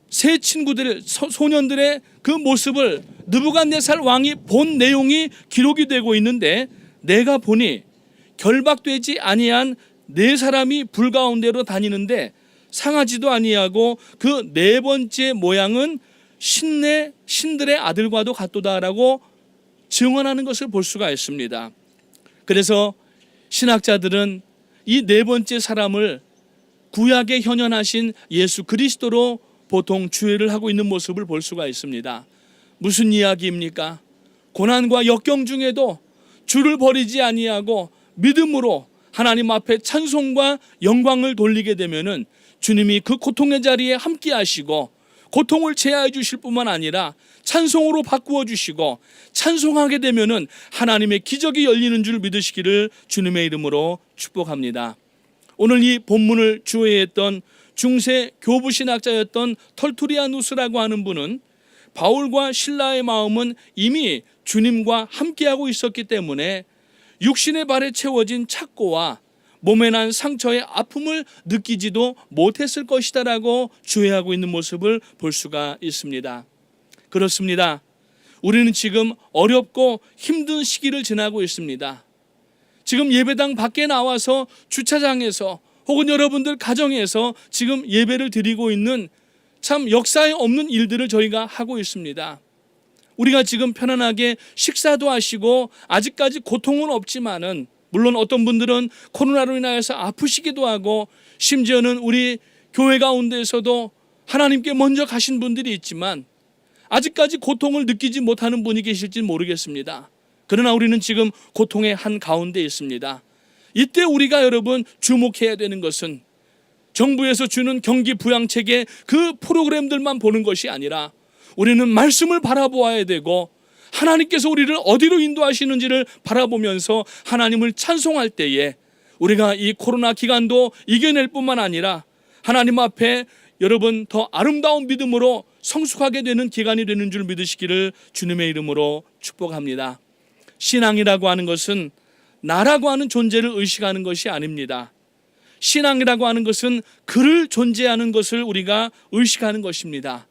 세 친구들, 소년들의 그 모습을 느부갓네살 왕이 본 내용이 기록이 되고 있는데, 내가 보니 결박되지 아니한 네 사람이 불 가운데로 다니는데 상하지도 아니하고 그 네 번째 모양은 신들의 아들과도 같도다라고 증언하는 것을 볼 수가 있습니다. 그래서 신학자들은 이 네 번째 사람을 구약에 현현하신 예수 그리스도로 보통 주의를 하고 있는 모습을 볼 수가 있습니다. 무슨 이야기입니까? 고난과 역경 중에도 주를 버리지 아니하고 믿음으로 하나님 앞에 찬송과 영광을 돌리게 되면은 주님이 그 고통의 자리에 함께 하시고 고통을 제하해 주실 뿐만 아니라 찬송으로 바꾸어 주시고, 찬송하게 되면은 하나님의 기적이 열리는 줄 믿으시기를 주님의 이름으로 축복합니다. 오늘 이 본문을 주의했던 중세 교부 신학자였던 털투리아누스라고 하는 분은 바울과 실라의 마음은 이미 주님과 함께하고 있었기 때문에 육신의 발에 채워진 착고와 몸에 난 상처의 아픔을 느끼지도 못했을 것이다라고 주의하고 있는 모습을 볼 수가 있습니다. 그렇습니다. 우리는 지금 어렵고 힘든 시기를 지나고 있습니다. 지금 예배당 밖에 나와서 주차장에서 혹은 여러분들 가정에서 지금 예배를 드리고 있는 참 역사에 없는 일들을 저희가 하고 있습니다. 우리가 지금 편안하게 식사도 하시고 아직까지 고통은 없지만은, 물론 어떤 분들은 코로나로 인하여서 아프시기도 하고 심지어는 우리 교회 가운데에서도 하나님께 먼저 가신 분들이 있지만 아직까지 고통을 느끼지 못하는 분이 계실지 모르겠습니다. 그러나 우리는 지금 고통의 한 가운데 있습니다. 이때 우리가 여러분 주목해야 되는 것은 정부에서 주는 경기 부양책의 그 프로그램들만 보는 것이 아니라 우리는 말씀을 바라보아야 되고 하나님께서 우리를 어디로 인도하시는지를 바라보면서 하나님을 찬송할 때에 우리가 이 코로나 기간도 이겨낼 뿐만 아니라 하나님 앞에 여러분 더 아름다운 믿음으로 성숙하게 되는 기간이 되는 줄 믿으시기를 주님의 이름으로 축복합니다. 신앙이라고 하는 것은 나라고 하는 존재를 의식하는 것이 아닙니다. 신앙이라고 하는 것은 그를 존재하는 것을 우리가 의식하는 것입니다.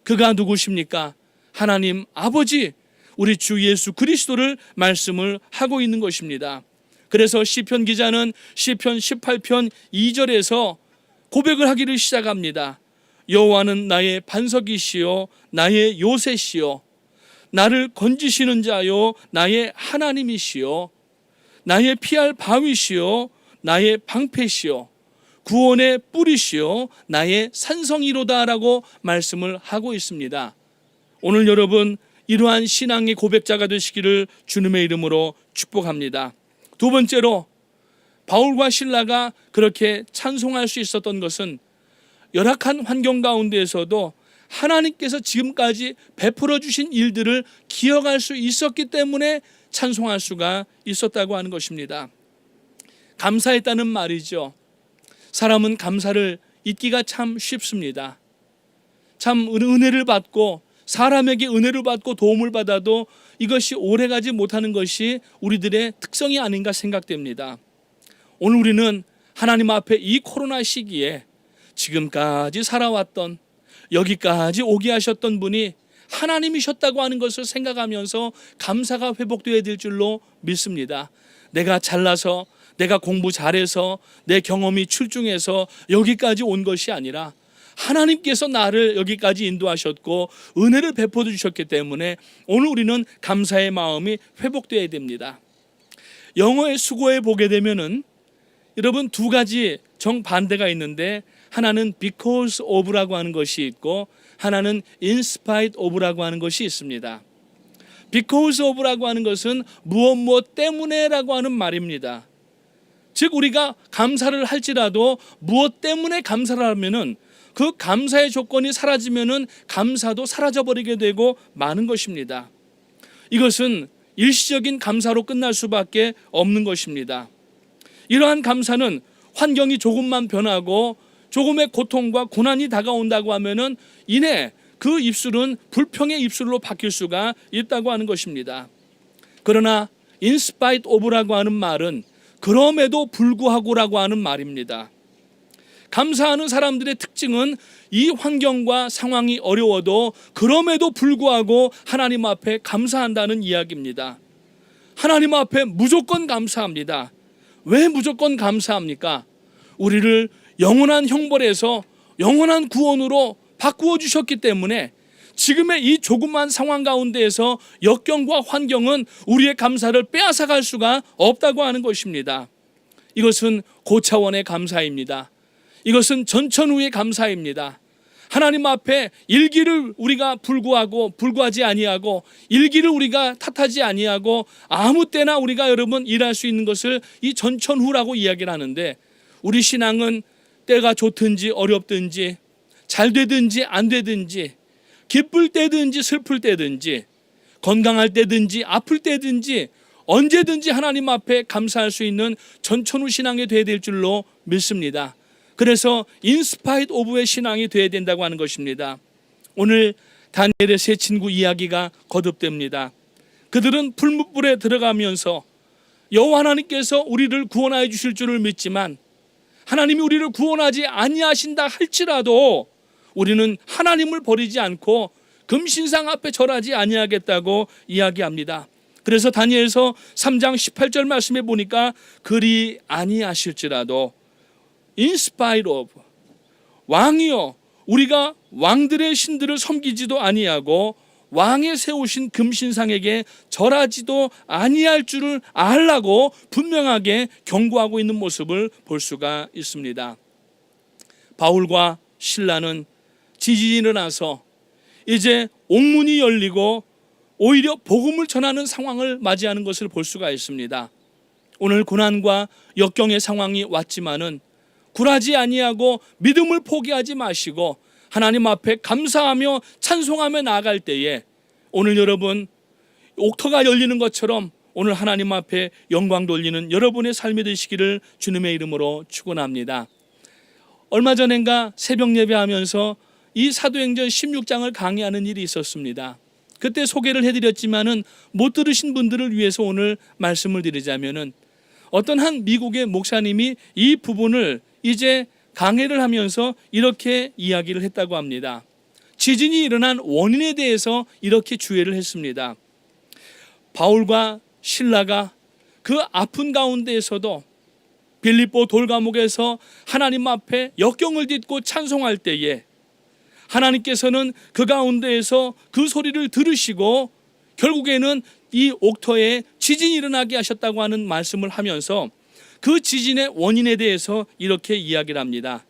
그가 누구십니까? 하나님 아버지, 우리 주 예수 그리스도를 말씀을 하고 있는 것입니다. 그래서 시편 기자는 시편 18편 2절에서 고백을 하기를 시작합니다. 여호와는 나의 반석이시요 나의 요새시요 나를 건지시는 자요 나의 하나님이시요 나의 피할 바위시요 나의 방패시요 구원의 뿌리시요 나의 산성이로다라고 말씀을 하고 있습니다. 오늘 여러분 이러한 신앙의 고백자가 되시기를 주님의 이름으로 축복합니다. 두 번째로 바울과 실라가 그렇게 찬송할 수 있었던 것은 열악한 환경 가운데에서도 하나님께서 지금까지 베풀어 주신 일들을 기억할 수 있었기 때문에 찬송할 수가 있었다고 하는 것입니다. 감사했다는 말이죠. 사람은 감사를 잊기가 참 쉽습니다. 참 은혜를 받고 사람에게 은혜를 받고 도움을 받아도 이것이 오래가지 못하는 것이 우리들의 특성이 아닌가 생각됩니다. 오늘 우리는 하나님 앞에 이 코로나 시기에 지금까지 살아왔던 여기까지 오게 하셨던 분이 하나님이셨다고 하는 것을 생각하면서 감사가 회복되어야 될 줄로 믿습니다. 내가 잘나서 내가 공부 잘해서 내 경험이 출중해서 여기까지 온 것이 아니라 하나님께서 나를 여기까지 인도하셨고 은혜를 베풀어 주셨기 때문에 오늘 우리는 감사의 마음이 회복되어야 됩니다. 영어의 수고에 보게 되면은 여러분 두 가지 정반대가 있는데 하나는 because of라고 하는 것이 있고 하나는 in spite of라고 하는 것이 있습니다. because of라고 하는 것은 무엇 때문에라고 하는 말입니다. 즉 우리가 감사를 할지라도 무엇 때문에 감사를 하면은 그 감사의 조건이 사라지면은 감사도 사라져버리게 되고 마는 것입니다. 이것은 일시적인 감사로 끝날 수밖에 없는 것입니다. 이러한 감사는 환경이 조금만 변하고 조금의 고통과 고난이 다가온다고 하면은 이내 그 입술은 불평의 입술로 바뀔 수가 있다고 하는 것입니다. 그러나 in spite of라고 하는 말은 그럼에도 불구하고라고 하는 말입니다. 감사하는 사람들의 특징은 이 환경과 상황이 어려워도 그럼에도 불구하고 하나님 앞에 감사한다는 이야기입니다. 하나님 앞에 무조건 감사합니다. 왜 무조건 감사합니까? 우리를 영원한 형벌에서 영원한 구원으로 바꾸어 주셨기 때문에 지금의 이 조그만 상황 가운데에서 역경과 환경은 우리의 감사를 빼앗아갈 수가 없다고 하는 것입니다. 이것은 고차원의 감사입니다. 이것은 전천후의 감사입니다. 하나님 앞에 일기를 우리가 불구하지 아니하고 일기를 우리가 탓하지 아니하고 아무 때나 우리가 여러분 일할 수 있는 것을 이 전천후라고 이야기를 하는데, 우리 신앙은 때가 좋든지 어렵든지 잘 되든지 안 되든지 기쁠 때든지 슬플 때든지 건강할 때든지 아플 때든지 언제든지 하나님 앞에 감사할 수 있는 전천후 신앙이 되어야 될 줄로 믿습니다. 그래서 인스파이트 오브의 신앙이 되어야 된다고 하는 것입니다. 오늘 다니엘의 세 친구 이야기가 거듭됩니다. 그들은 풀무불에 들어가면서 여호와 하나님께서 우리를 구원하여 주실 줄을 믿지만 하나님이 우리를 구원하지 아니하신다 할지라도 우리는 하나님을 버리지 않고 금신상 앞에 절하지 아니하겠다고 이야기합니다. 그래서 다니엘서 3장 18절 말씀에 보니까 그리 아니하실지라도 in spite of, 왕이여 우리가 왕들의 신들을 섬기지도 아니하고 왕의 세우신 금신상에게 절하지도 아니할 줄을 알라고 분명하게 경고하고 있는 모습을 볼 수가 있습니다. 바울과 실라는 지진이 일어나서 이제 옥문이 열리고 오히려 복음을 전하는 상황을 맞이하는 것을 볼 수가 있습니다. 오늘 고난과 역경의 상황이 왔지만은 굴하지 아니하고 믿음을 포기하지 마시고 하나님 앞에 감사하며 찬송하며 나아갈 때에 오늘 여러분 옥터가 열리는 것처럼 오늘 하나님 앞에 영광 돌리는 여러분의 삶이 되시기를 주님의 이름으로 축원합니다. 얼마 전인가 새벽 예배하면서 이 사도행전 16장을 강의하는 일이 있었습니다. 그때 소개를 해드렸지만은 못 들으신 분들을 위해서 오늘 말씀을 드리자면은 어떤 한 미국의 목사님이 이 부분을 이제 강해를 하면서 이렇게 이야기를 했다고 합니다. 지진이 일어난 원인에 대해서 이렇게 주의를 했습니다. 바울과 실라가 그 아픈 가운데에서도 빌립보 돌감옥에서 하나님 앞에 역경을 딛고 찬송할 때에 하나님께서는 그 가운데에서 그 소리를 들으시고 결국에는 이 옥터에 지진이 일어나게 하셨다고 하는 말씀을 하면서 그 지진의 원인에 대해서 이렇게 이야기를 합니다.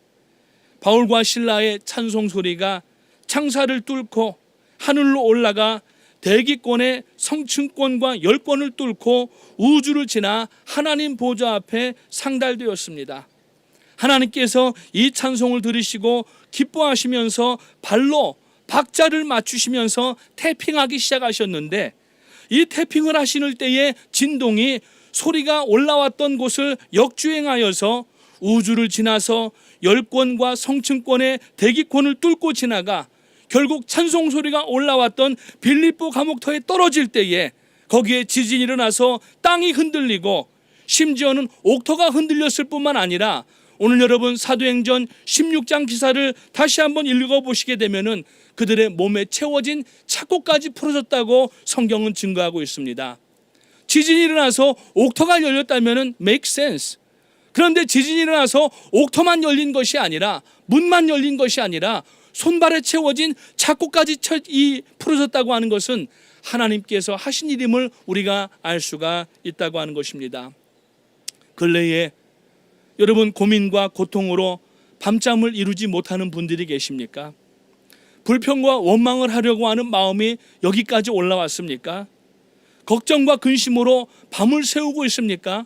바울과 실라의 찬송 소리가 창사를 뚫고 하늘로 올라가 대기권의 성층권과 열권을 뚫고 우주를 지나 하나님 보좌 앞에 상달되었습니다. 하나님께서 이 찬송을 들으시고 기뻐하시면서 발로 박자를 맞추시면서 태핑하기 시작하셨는데, 이 태핑을 하시는 때에 진동이 소리가 올라왔던 곳을 역주행하여서 우주를 지나서 열권과 성층권의 대기권을 뚫고 지나가 결국 찬송 소리가 올라왔던 빌립보 감옥터에 떨어질 때에 거기에 지진이 일어나서 땅이 흔들리고 심지어는 옥터가 흔들렸을 뿐만 아니라 오늘 여러분 사도행전 16장 기사를 다시 한번 읽어보시게 되면은 그들의 몸에 채워진 착고까지 풀어졌다고 성경은 증거하고 있습니다. 지진이 일어나서 옥터가 열렸다면은 make sense. 그런데 지진이 일어나서 옥터만 열린 것이 아니라 문만 열린 것이 아니라 손발에 채워진 착고까지 풀어졌다고 하는 것은 하나님께서 하신 일임을 우리가 알 수가 있다고 하는 것입니다. 근래에 여러분 고민과 고통으로 밤잠을 이루지 못하는 분들이 계십니까? 불평과 원망을 하려고 하는 마음이 여기까지 올라왔습니까? 걱정과 근심으로 밤을 새우고 있습니까?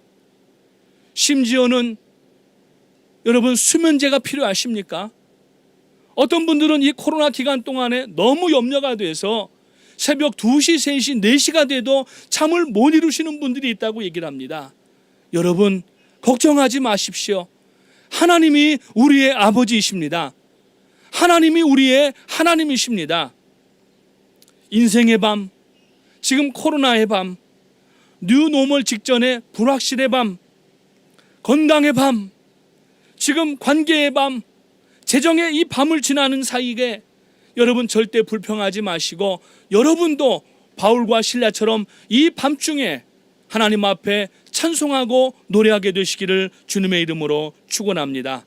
심지어는 여러분 수면제가 필요하십니까? 어떤 분들은 이 코로나 기간 동안에 너무 염려가 돼서 새벽 2시, 3시, 4시가 돼도 잠을 못 이루시는 분들이 있다고 얘기를 합니다. 여러분 걱정하지 마십시오. 하나님이 우리의 아버지이십니다. 하나님이 우리의 하나님이십니다. 인생의 밤, 지금 코로나의 밤, 뉴노멀 직전의 불확실의 밤, 건강의 밤, 지금 관계의 밤, 재정의 이 밤을 지나는 사이에 여러분 절대 불평하지 마시고 여러분도 바울과 실라처럼 이 밤중에 하나님 앞에 찬송하고 노래하게 되시기를 주님의 이름으로 축원합니다.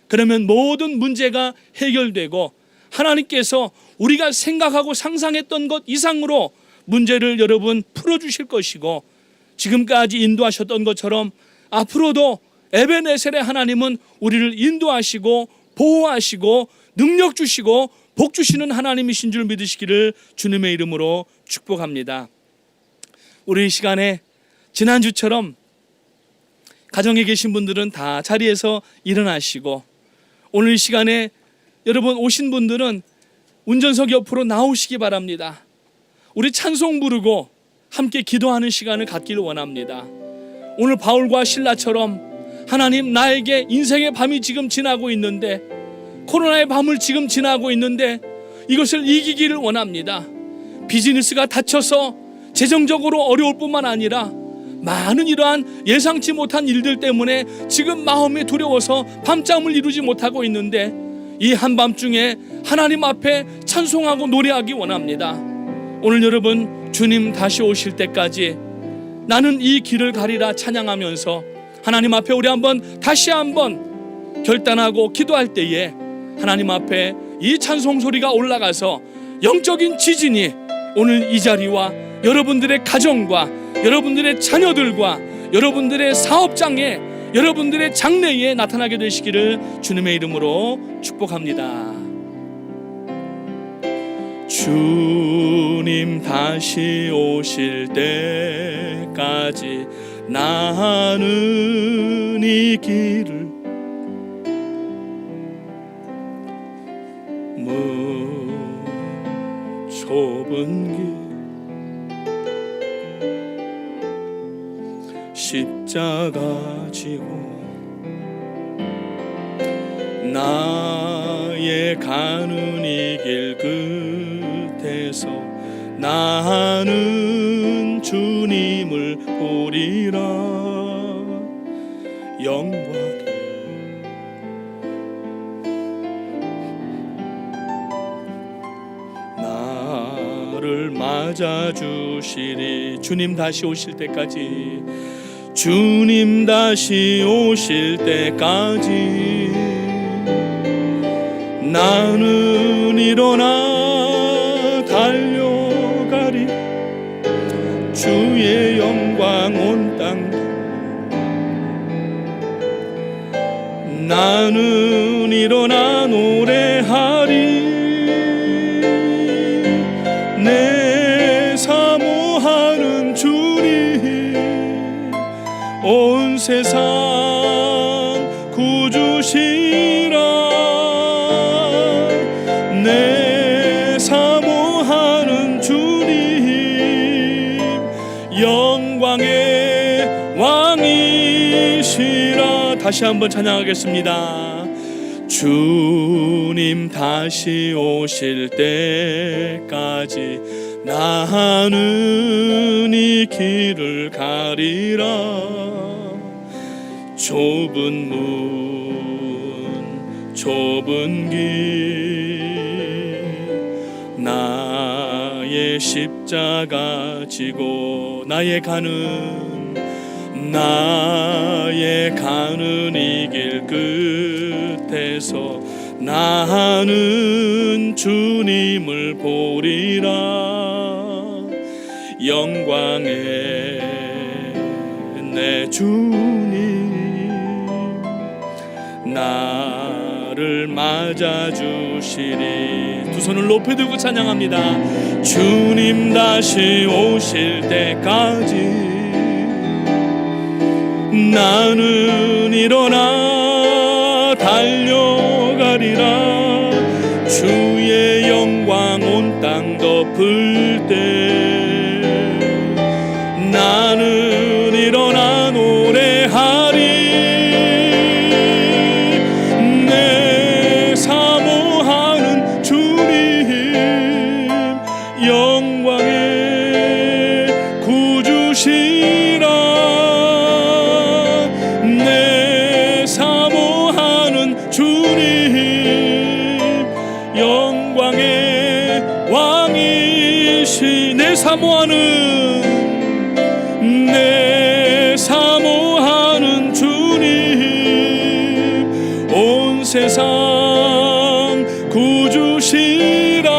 그러면 모든 문제가 해결되고 하나님께서 우리가 생각하고 상상했던 것 이상으로 문제를 여러분 풀어주실 것이고 지금까지 인도하셨던 것처럼 앞으로도 에베네셀의 하나님은 우리를 인도하시고 보호하시고 능력 주시고 복 주시는 하나님이신 줄 믿으시기를 주님의 이름으로 축복합니다. 우리 이 시간에 지난주처럼 가정에 계신 분들은 다 자리에서 일어나시고 오늘 이 시간에 여러분 오신 분들은 운전석 옆으로 나오시기 바랍니다. 우리 찬송 부르고 함께 기도하는 시간을 갖기를 원합니다. 오늘 바울과 실라처럼 하나님 나에게 인생의 밤이 지금 지나고 있는데 코로나의 밤을 지금 지나고 있는데 이것을 이기기를 원합니다. 비즈니스가 닫혀서 재정적으로 어려울 뿐만 아니라 많은 이러한 예상치 못한 일들 때문에 지금 마음이 두려워서 밤잠을 이루지 못하고 있는데 이 한밤중에 하나님 앞에 찬송하고 노래하기 원합니다. 오늘 여러분 주님 다시 오실 때까지 나는 이 길을 가리라 찬양하면서 하나님 앞에 우리 다시 한번 결단하고 기도할 때에 하나님 앞에 이 찬송 소리가 올라가서 영적인 지진이 오늘 이 자리와 여러분들의 가정과 여러분들의 자녀들과 여러분들의 사업장에 여러분들의 장래에 나타나게 되시기를 주님의 이름으로 축복합니다. 주님 다시 오실 때까지 나는 이 길을 좁은 길 십자가 지고 나의 가는 이 길 끝에서 나는 주님을 보리라. 영광 나를 맞아주시리. 주님 다시 오실 때까지, 주님 다시 오실 때까지 나는 일어나 달려가리. 주의 영광 온 땅 나는 일어나 노래하리. 내 사모하는 주님 온 세상 구주시라. 내 사모하는 주님 영광의 왕이시라. 다시 한번 찬양하겠습니다. 주님 다시 오실 때까지 나는 이 길을 가리라. 좁은 문 좁은 길 나의 십자가 지고 나의 가는 이 길 끝에서 나는 주님을 보리라. 영광의 내 주님 나를 맞아주시리. 두 손을 높이 들고 찬양합니다. 주님 다시 오실 때까지 나는 일어나 달려가리라. 주의 영광 온 땅 덮을 때 나는 일어나 노래하리. 내 사모하는 주님 영광의 구주시라. 내 사모하는 주님 영광의 왕이시. 내 사모하는 주님 온 세상 구주시라.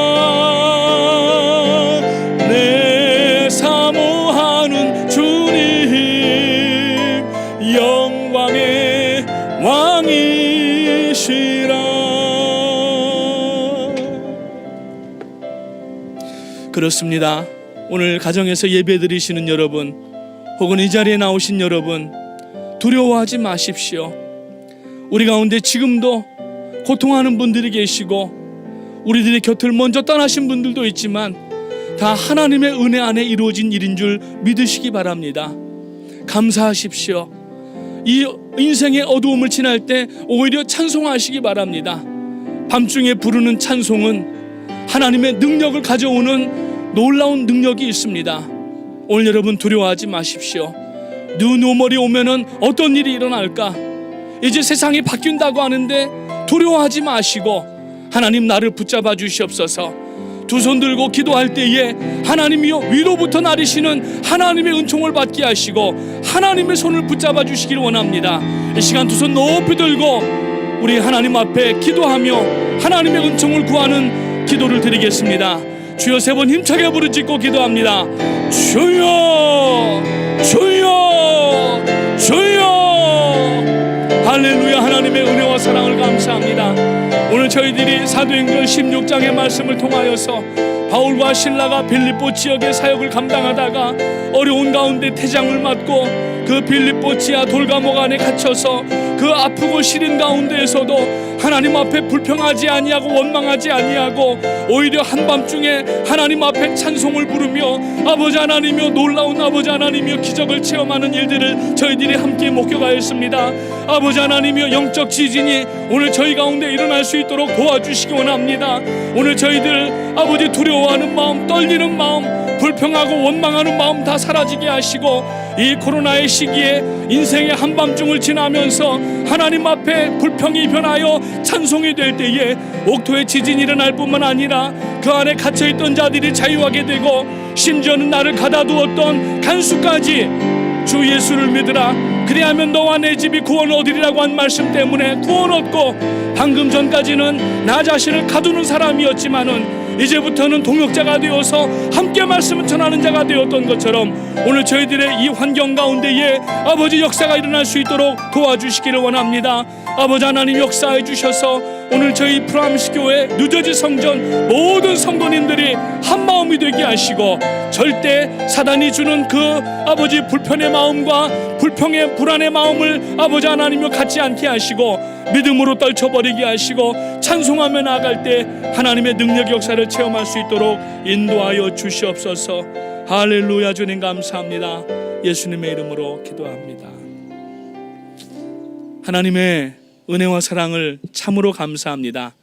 내 사모하는 주님 영광의 왕이시라. 그렇습니다. 오늘 가정에서 예배드리시는 여러분, 혹은 이 자리에 나오신 여러분, 두려워하지 마십시오. 우리 가운데 지금도 고통하는 분들이 계시고 우리들의 곁을 먼저 떠나신 분들도 있지만 다 하나님의 은혜 안에 이루어진 일인 줄 믿으시기 바랍니다. 감사하십시오. 이 인생의 어두움을 지날 때 오히려 찬송하시기 바랍니다. 밤중에 부르는 찬송은 하나님의 능력을 가져오는 놀라운 능력이 있습니다. 오늘 여러분 두려워하지 마십시오. 뉴노멀이 오면은 어떤 일이 일어날까? 이제 세상이 바뀐다고 하는데 두려워하지 마시고 하나님 나를 붙잡아 주시옵소서. 두 손 들고 기도할 때에 하나님이여 위로부터 나리시는 하나님의 은총을 받게 하시고 하나님의 손을 붙잡아 주시길 원합니다. 이 시간 두 손 높이 들고 우리 하나님 앞에 기도하며 하나님의 은총을 구하는 기도를 드리겠습니다. 주여 세 번 힘차게 부르짖고 기도합니다. 주여 주여 주여. 할렐루야. 하나님의 은혜와 사랑을 감사합니다. 오늘 저희들이 사도행전 16장의 말씀을 통하여서 바울과 신라가 빌립보 지역의 사역을 감당하다가 어려운 가운데 태장을 맞고 그 빌립보 지하 돌감옥 안에 갇혀서 그 아프고 시린 가운데에서도 하나님 앞에 불평하지 아니하고 원망하지 아니하고 오히려 한밤중에 하나님 앞에 찬송을 부르며 아버지 하나님이여 놀라운 아버지 하나님이여 기적을 체험하는 일들을 저희들이 함께 목격하였습니다. 아버지 하나님이여 영적 지진이 오늘 저희 가운데 일어날 수 있도록 도와주시기 원합니다. 오늘 저희들 아버지 두려워하는 마음, 떨리는 마음, 불평하고 원망하는 마음 다 사라지게 하시고 이 코로나의 시기에 인생의 한밤중을 지나면서 하나님 앞에 불평이 변하여 찬송이 될 때에 옥토의 지진이 일어날 뿐만 아니라 그 안에 갇혀있던 자들이 자유하게 되고 심지어는 나를 가다두었던 간수까지 주 예수를 믿으라. 그리하면 너와 내 집이 구원 얻으리라고 한 말씀 때문에 구원 얻고 방금 전까지는 나 자신을 가두는 사람이었지만은 이제부터는 동역자가 되어서 함께 말씀을 전하는 자가 되었던 것처럼 오늘 저희들의 이 환경 가운데에 아버지 역사가 일어날 수 있도록 도와주시기를 원합니다. 아버지 하나님 역사해 주셔서 오늘 저희 프라임스 교회 뉴저지 성전 모든 성도님들이 한 마음이 되게 하시고 절대 사단이 주는 그 아버지 불편의 마음과 불평의 불안의 마음을 아버지 하나님과 갖지 않게 하시고 믿음으로 떨쳐버리게 하시고 찬송하며 나아갈 때 하나님의 능력 역사를 체험할 수 있도록 인도하여 주시옵소서. 할렐루야. 주님 감사합니다. 예수님의 이름으로 기도합니다. 하나님의 은혜와 사랑을 참으로 감사합니다.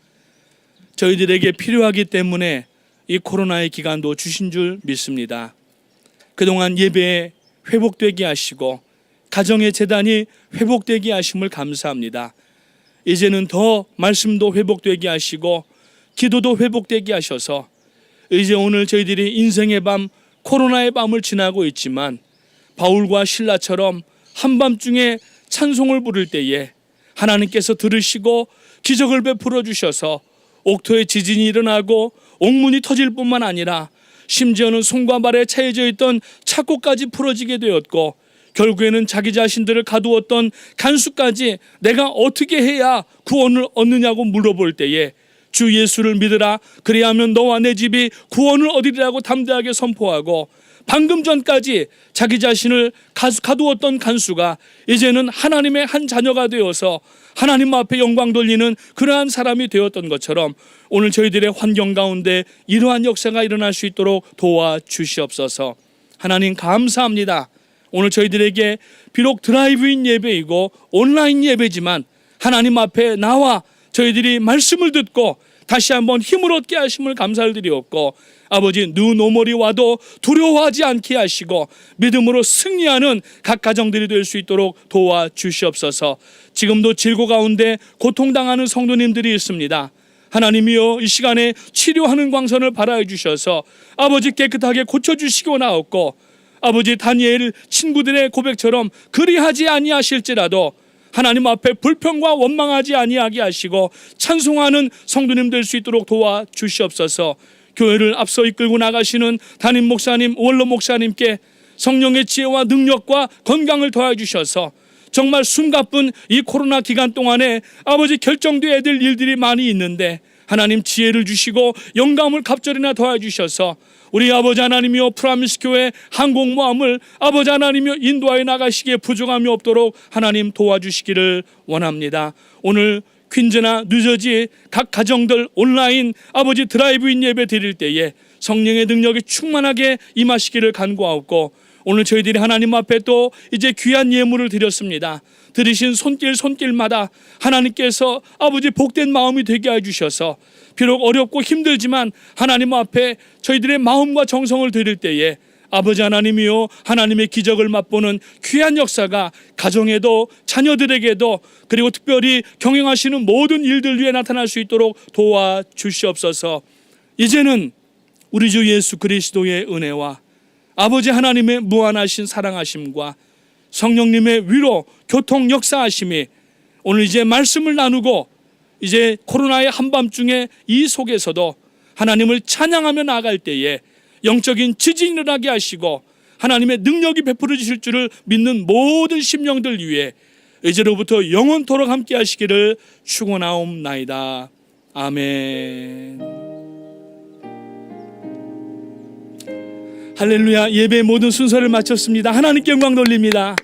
저희들에게 필요하기 때문에 이 코로나의 기간도 주신 줄 믿습니다. 그동안 예배에 회복되게 하시고 가정의 재단이 회복되게 하심을 감사합니다. 이제는 더 말씀도 회복되게 하시고 기도도 회복되게 하셔서 이제 오늘 저희들이 인생의 밤 코로나의 밤을 지나고 있지만 바울과 신라처럼 한밤중에 찬송을 부를 때에 하나님께서 들으시고 기적을 베풀어 주셔서 옥토의 지진이 일어나고 옥문이 터질 뿐만 아니라 심지어는 손과 발에 차여져 있던 착고까지 풀어지게 되었고 결국에는 자기 자신들을 가두었던 간수까지 내가 어떻게 해야 구원을 얻느냐고 물어볼 때에 주 예수를 믿으라. 그리하면 너와 내 집이 구원을 얻으리라고 담대하게 선포하고 방금 전까지 자기 자신을 가두었던 간수가 이제는 하나님의 한 자녀가 되어서 하나님 앞에 영광 돌리는 그러한 사람이 되었던 것처럼 오늘 저희들의 환경 가운데 이러한 역사가 일어날 수 있도록 도와주시옵소서. 하나님 감사합니다. 오늘 저희들에게 비록 드라이브인 예배이고 온라인 예배지만 하나님 앞에 나와 저희들이 말씀을 듣고 다시 한번 힘을 얻게 하심을 감사를 드리옵고, 아버지 눈 오물이 와도 두려워하지 않게 하시고 믿음으로 승리하는 각 가정들이 될 수 있도록 도와주시옵소서. 지금도 질고 가운데 고통당하는 성도님들이 있습니다. 하나님이여, 이 시간에 치료하는 광선을 발하여 주셔서 아버지 깨끗하게 고쳐주시고 나옵고, 아버지 다니엘 친구들의 고백처럼 그리하지 아니하실지라도 하나님 앞에 불평과 원망하지 아니하게 하시고 찬송하는 성도님 될 수 있도록 도와주시옵소서. 교회를 앞서 이끌고 나가시는 담임 목사님, 원로 목사님께 성령의 지혜와 능력과 건강을 더해 주셔서 정말 숨가쁜 이 코로나 기간 동안에 아버지 결정되어야 될 일들이 많이 있는데 하나님 지혜를 주시고 영감을 갑절이나 더해 주셔서 우리 아버지 하나님이여, 프라미스 교회 항공모함을 아버지 하나님이여 인도하여 나가시기에 부족함이 없도록 하나님 도와주시기를 원합니다. 오늘 퀸즈나 뉴저지 각 가정들 온라인 아버지 드라이브인 예배 드릴 때에 성령의 능력이 충만하게 임하시기를 간구하옵고, 오늘 저희들이 하나님 앞에 또 이제 귀한 예물을 드렸습니다. 드리신 손길마다 하나님께서 아버지 복된 마음이 되게 해주셔서 비록 어렵고 힘들지만 하나님 앞에 저희들의 마음과 정성을 드릴 때에 아버지 하나님이요, 하나님의 기적을 맛보는 귀한 역사가 가정에도 자녀들에게도 그리고 특별히 경영하시는 모든 일들 위에 나타날 수 있도록 도와주시옵소서. 이제는 우리 주 예수 그리스도의 은혜와 아버지 하나님의 무한하신 사랑하심과 성령님의 위로 교통 역사하심이 오늘 이제 말씀을 나누고 이제 코로나의 한밤중에 이 속에서도 하나님을 찬양하며 나아갈 때에 영적인 지진이 일어나게 하시고 하나님의 능력이 베풀어 주실 줄을 믿는 모든 심령들 위해 이제로부터 영원토록 함께 하시기를 축원하옵나이다. 아멘. 할렐루야. 예배의 모든 순서를 마쳤습니다. 하나님께 영광 돌립니다.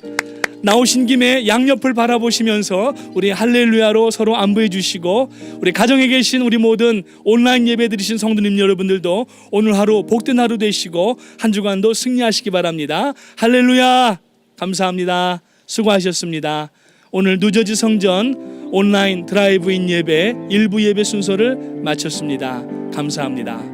나오신 김에 양옆을 바라보시면서 우리 할렐루야로 서로 안부해 주시고, 우리 가정에 계신 우리 모든 온라인 예배 드리신 성도님 여러분들도 오늘 하루 복된 하루 되시고 한 주간도 승리하시기 바랍니다. 할렐루야. 감사합니다. 수고하셨습니다. 오늘 뉴저지 성전 온라인 드라이브인 예배 일부 예배 순서를 마쳤습니다. 감사합니다.